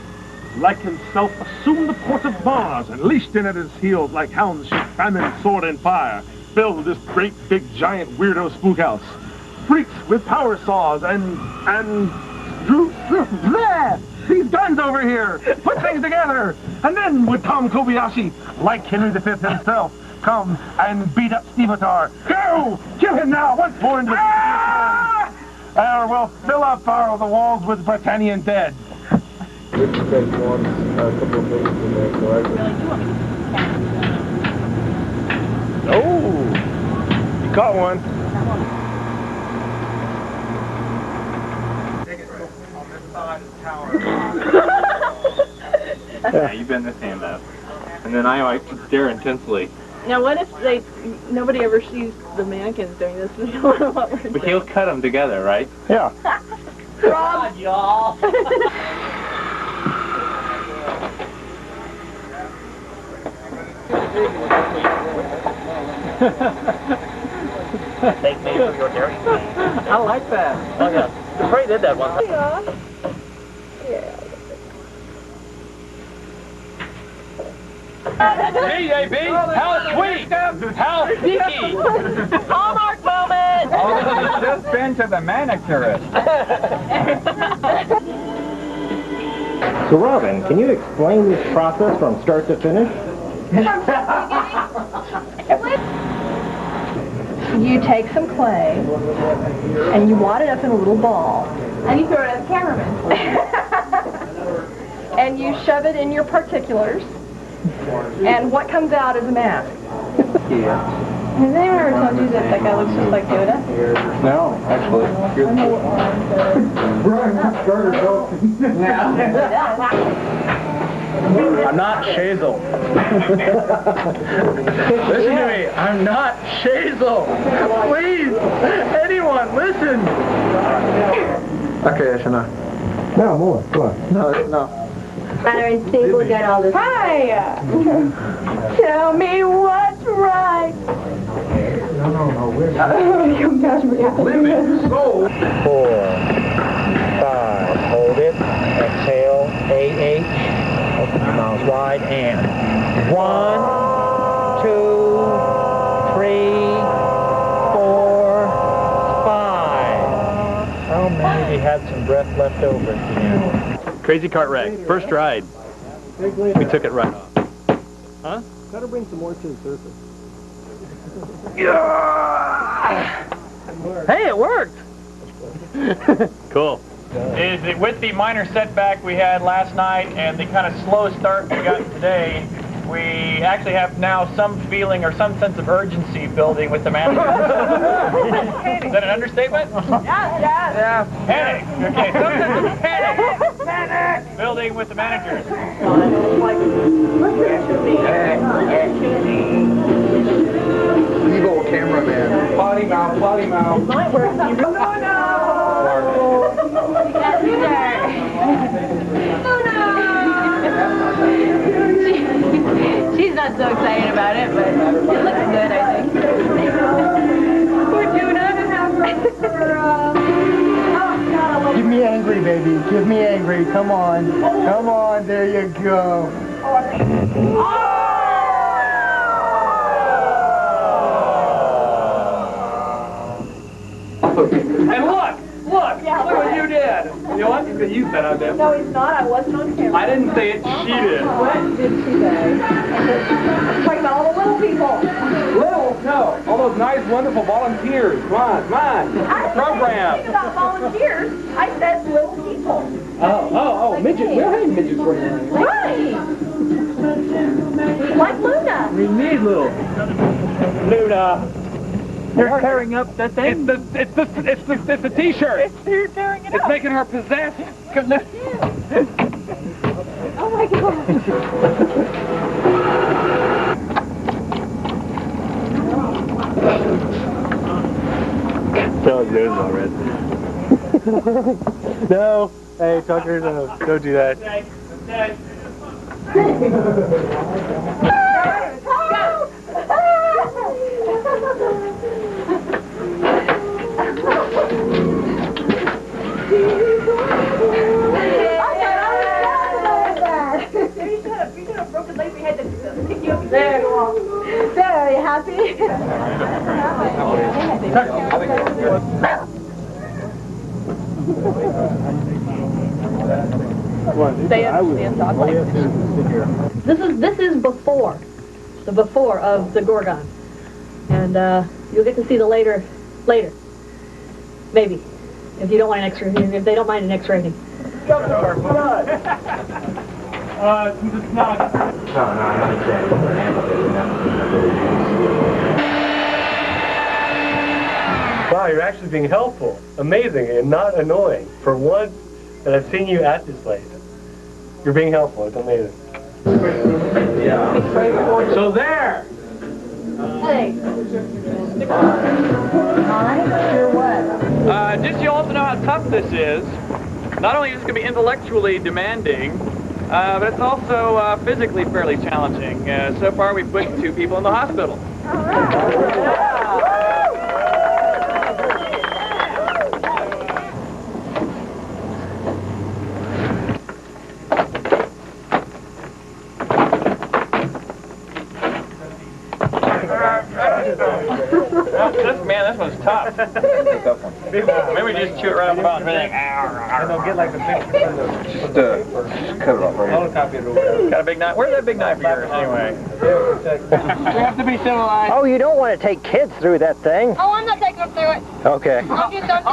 like himself, assume the port of Mars, and leashed in at his heels like hounds should famine, sword, and fire, build this great, big, giant, weirdo spook house. Freaks with power saws and these guns over here, put things together, and then would Tom Kobayashi, like Henry V himself, come and beat up Steveatar. Go! Kill him now, once more into the or we'll fill up the walls with Britannian dead. Oh! You caught one. Yeah, you bend this hand up. And then I stare intensely. Now, what if nobody ever sees the mannequins doing this? We don't know what we're doing. But he'll cut them together, right? Yeah. God, y'all. Thank me for your dairy. I like that. Oh, yeah. Dupre did that once. Yeah. Yeah. B.A.B. How sweet! How sneaky! Hallmark moment! Oh, it's just been to the manicurist. So, Robin, can you explain this process from start to finish? You take some clay, and you wad it up in a little ball. And you throw it at the cameraman. And you shove it in your particulars. And what comes out is a mask. Has anyone ever told you that that guy looks just like Yoda? No, actually. I'm not Shazel. Listen to me. I'm not Shazel. Please, anyone, listen. Okay, Ashana. No, more. Come on. No. Father and Steve will get all this. Hi! Tell me what's right. No. Where's Limit. 4, 5. Hold it. Exhale. AH. Open your mouth wide and 1, 2, 3, 4, 5. How many of you had some breath left over at the end? Crazy cart wreck. First ride. We took it right off. Huh? Gotta bring some more to the surface. Hey, it worked! Cool. Is it with the minor setback we had last night and the kind of slow start we got today, we actually have now some feeling or some sense of urgency building with the manager. Is that an understatement? Yeah. Panic. Okay, some sense of panic. Panic. Building with the managers. Evil cameraman. Potty mouth, potty mouth. She's not so excited about it, but it looks good, I think. Poor Tuna. Give me angry, baby. Give me angry. Come on. Come on. There you go. And look what you did. You know what? He's going to use that on them. No, he's not. I wasn't on camera. I didn't say it. She did. What did she say? Talking about all the little people. Little? No. All those nice, wonderful volunteers. Come on. I didn't say Program. anything about volunteers. I said little people. Oh, midgets. We don't have any midgets for you. Right. Like Luna. We need little. Luna. You're tearing up that thing? It's the t-shirt. You're tearing it up. It's making her possessed. Oh my God. Tell his nose already. No. Hey, Tucker, no. Don't do that. There. Are you happy? This is before of the Gorgon, and you'll get to see the later, maybe, if you don't want an X rating, if they don't mind an X rating. No, I haven't said it. Wow, you're actually being helpful. Amazing and not annoying. For once that I've seen you at this place. You're being helpful. It's amazing. Yeah. So there. Hey. Sure what? Just so you also know how tough this is. Not only is it going to be intellectually demanding, but it's also physically fairly challenging. So far, we've put 2 people in the hospital. This one's tough. Maybe we just chew it right off the bone. And they'll get like the picture. Just cut it off right here. Got a big knife? Where's that big knife of yours, anyway? We have to be civilized. Oh, you don't want to take kids through that thing. Oh, I'm not taking them through it. Okay. I'm just good.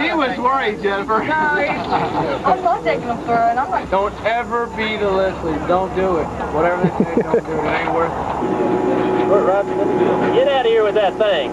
He was worried, Jennifer. I'm not taking them through it. I'm not. Don't ever be to Leslie. Don't do it. Whatever they say, don't do it. It ain't worth it. Get out of here with that thing.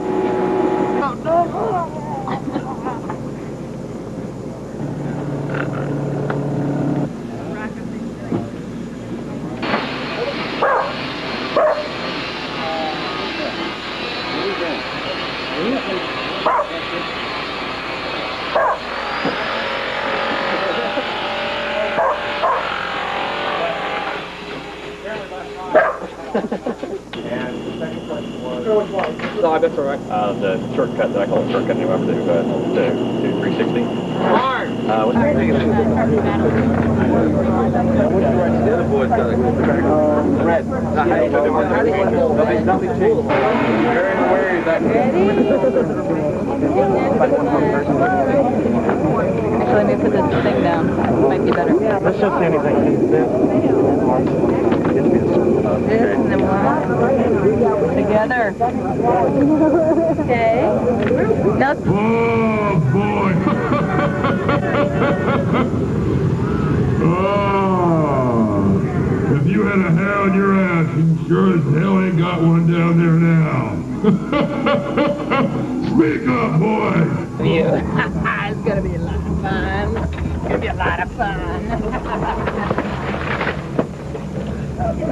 And the second question was... No, that's all right. The shortcut that I call a shortcut anyway, to 360. What's the name? The other boy's got a red. Nothing changed. Very aware of that. Actually, let me put this thing down. It might be better. Let's just say anything. This and then one. Together. Okay. Now. Oh, boy. Oh, if you had a hound your ass, you sure as hell ain't got one down there now. Speak up, boy. It's gonna be a lot of fun. It's gonna be a lot of fun.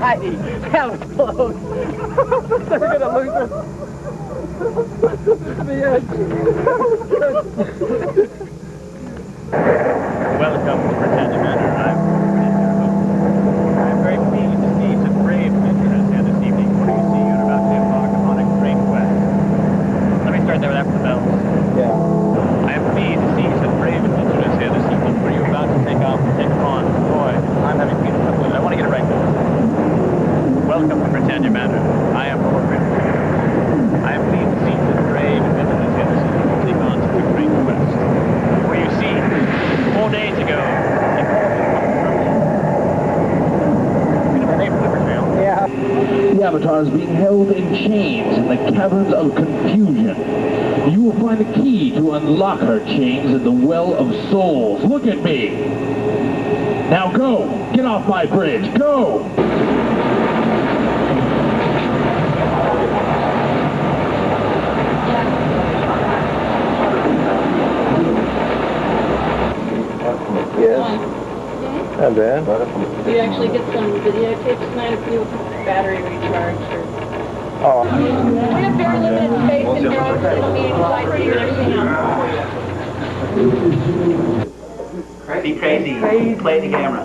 Heidi, that was close. They're gonna lose us. Welcome to Britannia Manor. I'm very pleased to see some brave adventurers here this evening, for you see you're about to embark upon a great quest. Let me start there after the bells. Yeah. I am pleased to see some brave adventurers here this evening, for you're about to take on. Boy, I'm having peace with it. I want to get it right. Welcome to Britannia Manor. I am Lord Richard. I am pleased to see some brave adventurers here this evening, to take on such a great quest. For you see, 4 days ago, The Avatar is being held in chains in the Caverns of Confusion. You will find the key to unlock her chains in the Well of Souls. Look at me! Now go! Get off my bridge! Go! Yes. Not bad. Do you actually get some videotapes tonight if you battery recharge or... Oh. We have very limited space in here. It'll be lighting and everything else. Be crazy. Play the camera.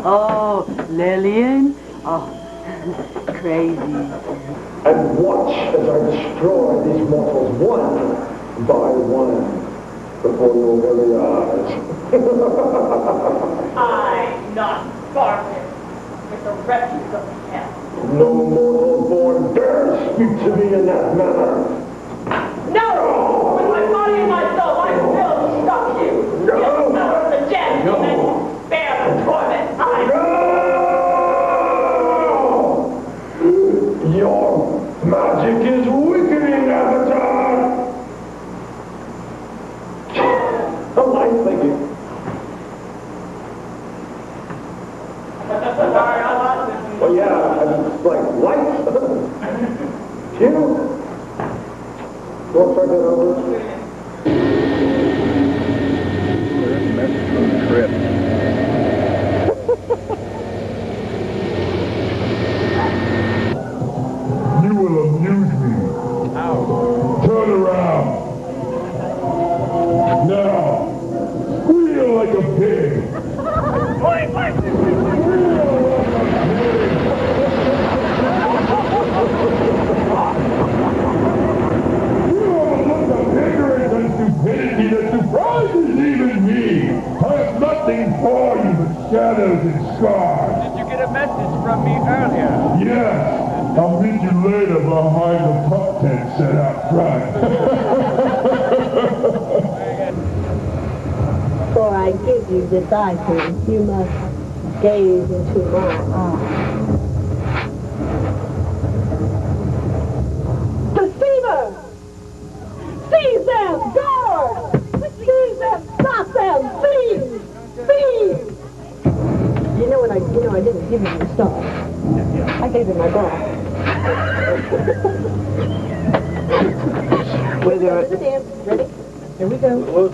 Oh, Lillian? Oh, crazy. And watch as I destroy these mortals one by one before your very eyes. I'm not Spartan. It's a refuse of hell. No mortal born dare speak to me in that manner. No! With my body and my soul, I will stop you. No! You'll suffer the chance No! and bear the torment. Your magic is weakening, Avatar! A light thinking. Well, yeah, it's like lights. You want to start that over? There's a message from the crypt. You will amuse me. Turn around. Now, squeal like a pig. Ignorance and stupidity that surprises even me. I have nothing for you but shadows and scars. Did you get a message from me earlier? Yes, I'll meet you later behind the pup tent set out front. Before I give you this item, you must gaze into my eyes. Deceiver! Seize them! Guard! Seize them! Stop them! Thieves! Thieves! You know, I didn't give you your star. I gave you my bra. Ready? Here we go. Oh,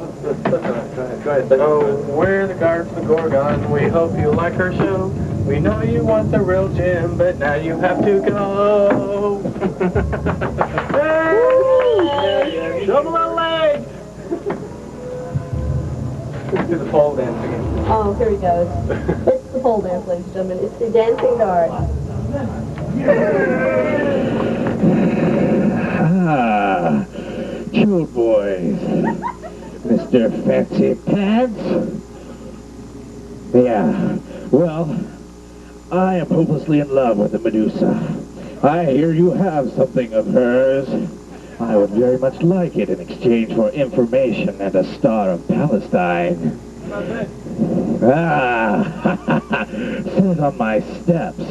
we're the guards of the Gorgon. We hope you like our show. We know you want the real gem, but now you have to go. Hey! Double our leg! Let's do the pole dance again. Oh, here he goes. It's the pole dance, ladies and gentlemen. It's the dancing guard. Ah, cute boys. Mr. Fancy Pants? Yeah, well, I am hopelessly in love with the Medusa. I hear you have something of hers. I would very much like it in exchange for information and a Star of Palestine. Ah, sit on my steps.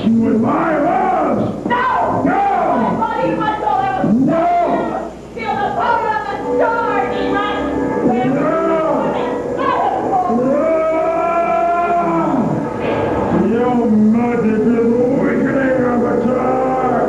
With my arms! No! No! No! Feel the power of the star, demon! Your magic is weakening, Avatar!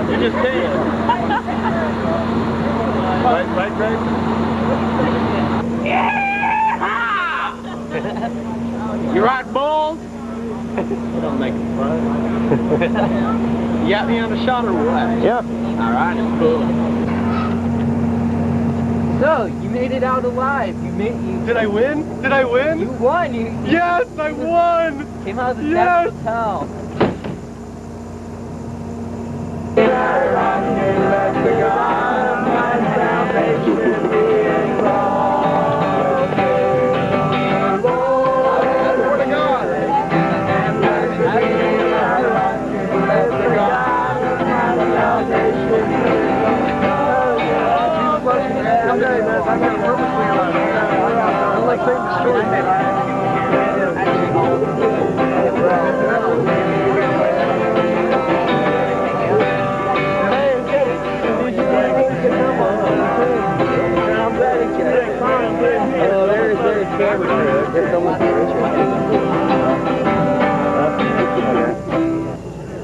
You're just saying. Right. You right, balls? Don't make it fun. You got me on the shot or what? Yep. All right. So, you made it out alive. Did I win? Did I win? You won. Yes, I won. Came out of the depths of hell.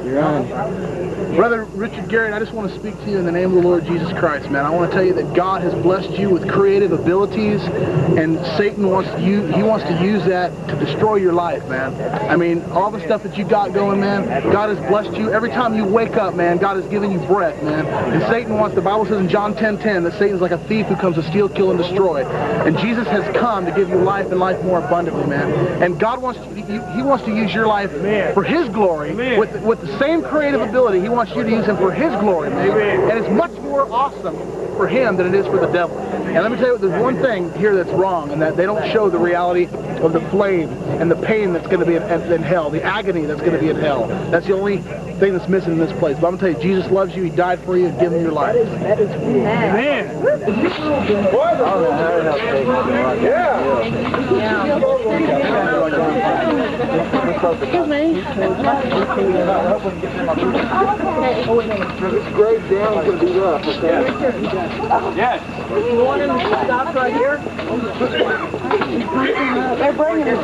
You're on. Brother Richard Garrett, I just want to speak to you in the name of the Lord Jesus Christ, man. I want to tell you that God has blessed you with creative abilities, and Satan wants to use that to destroy your life, man. I mean, all the stuff that you got going, man, God has blessed you. Every time you wake up, man, God has given you breath, man. And Satan wants, the Bible says in John 10:10 that Satan's like a thief who comes to steal, kill, and destroy. And Jesus has come to give you life and life more abundantly, man. And God wants to, He wants to use your life for His glory with the same creative ability. He wants you to use Him for His glory, man. And it's much more awesome for Him than it is for the devil. And let me tell you, there's one thing here that's wrong, and that they don't show the reality of the flame and the pain that's going to be in hell, the agony that's going to be in hell. That's the only thing that's missing in this place. But I'm going to tell you, Jesus loves you. He died for you and given you your life. That is man. Excuse me. This grade down is going to be rough, okay? Yes. You want him to stop right here? They're bringing us.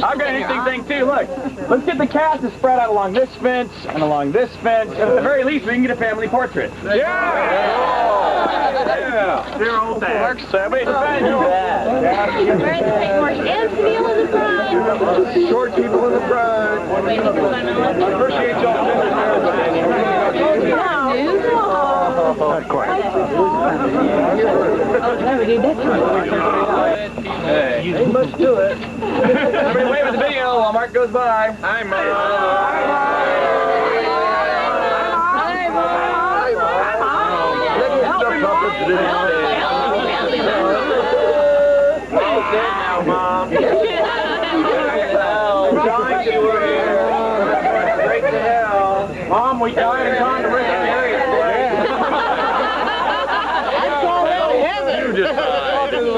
I've got an interesting thing too. Look, let's get the cast to spread out along this fence and along this fence. And at the very least, we can get a family portrait. Yeah! Yeah. Dear old dad. Mark Sammy. And Neil in the front. Short people in the front. Appreciate y'all. Not quite. Hey. You must do it. Everybody wave at the video while Mark goes by. Hi, Mark. Now, Mom. Straight to hell. Mom, we died in time to bring the area. You just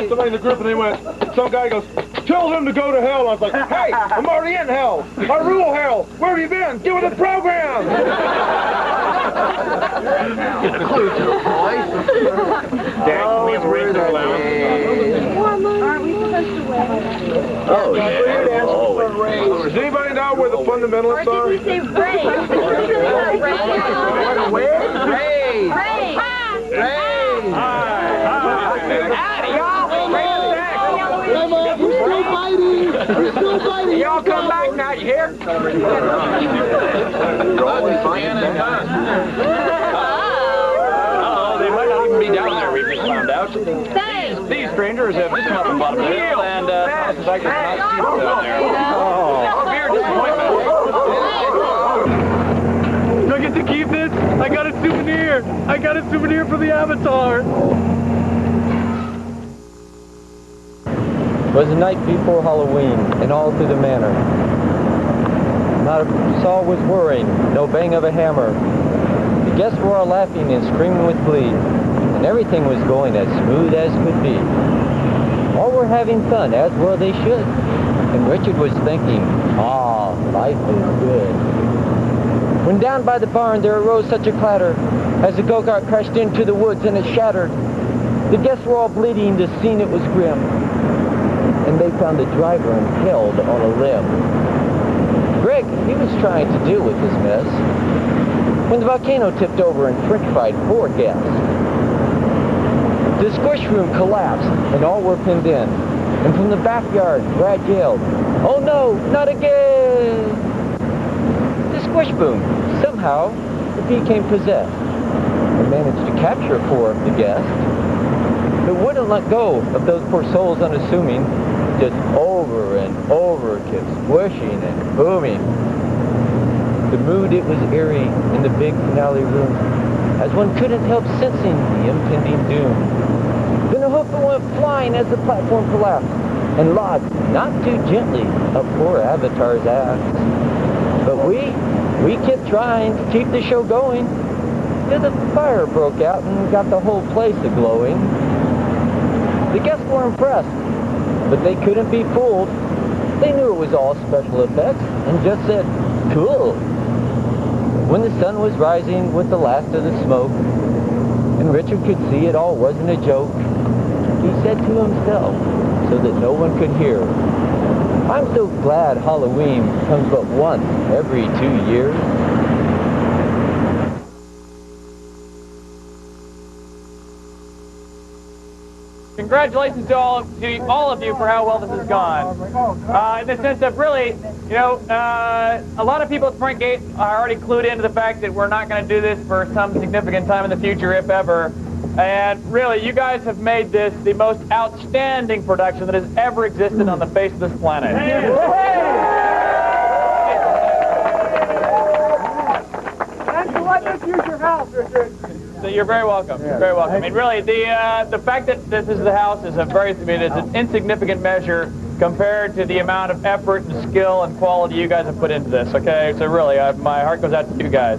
somebody in the group and they went, some guy goes, tell him to go to hell. I was like, hey, I'm already in hell. I rule hell. Where have you been? Get with the program. Get a clue to it, boys. Dad, can we have a ring to allow? Aren't we supposed to wait? Oh, yeah. Always. Does anybody know where the fundamentalists are? Or did we say Ray? Y'all come back now, you hear? Oh, they might not even be down there, we just found out. These strangers have just come up and bottom of the hill, and Thomas I cannot see them down there. Oh, severe disappointment. Do I get to keep this? I got a souvenir. I got a souvenir for the Avatar. It was the night before Halloween, and all through the manor. Not a soul was worrying, no bang of a hammer. The guests were all laughing and screaming with glee, and everything was going as smooth as could be. All were having fun, as well they should. And Richard was thinking, ah, life is good. When down by the barn there arose such a clatter, as the go-kart crashed into the woods and it shattered. The guests were all bleeding, the scene it was grim. And they found the driver impaled on a limb. Greg, he was trying to deal with his mess when the volcano tipped over and french-fried 4 guests. The squish room collapsed and all were pinned in. And from the backyard, Brad yelled, "Oh no, not again!" The squish boom, somehow, it became possessed and managed to capture 4 of the guests. It wouldn't let go of those poor souls unassuming, just over and over kept squishing and booming. The mood, it was eerie in the big finale room, as one couldn't help sensing the impending doom. Then a hoof went flying as the platform collapsed, and lodged, not too gently, up poor Avatar's ass. But we kept trying to keep the show going, till the fire broke out and got the whole place a-glowing. The guests were impressed, but they couldn't be fooled. They knew it was all special effects and just said, cool. When the sun was rising with the last of the smoke, and Richard could see it all wasn't a joke, he said to himself, so that no one could hear, I'm so glad Halloween comes but once every 2 years. Congratulations to all of you for how well this has gone. In the sense of really, you know, a lot of people at Front Gate are already clued into the fact that we're not going to do this for some significant time in the future, if ever. And really, you guys have made this the most outstanding production that has ever existed on the face of this planet. Thanks for letting us use your house, Richard. So you're very welcome. You're very welcome. I mean, really, the fact that this is the house is it's an insignificant measure compared to the amount of effort and skill and quality you guys have put into this. Okay, so really, my heart goes out to you guys.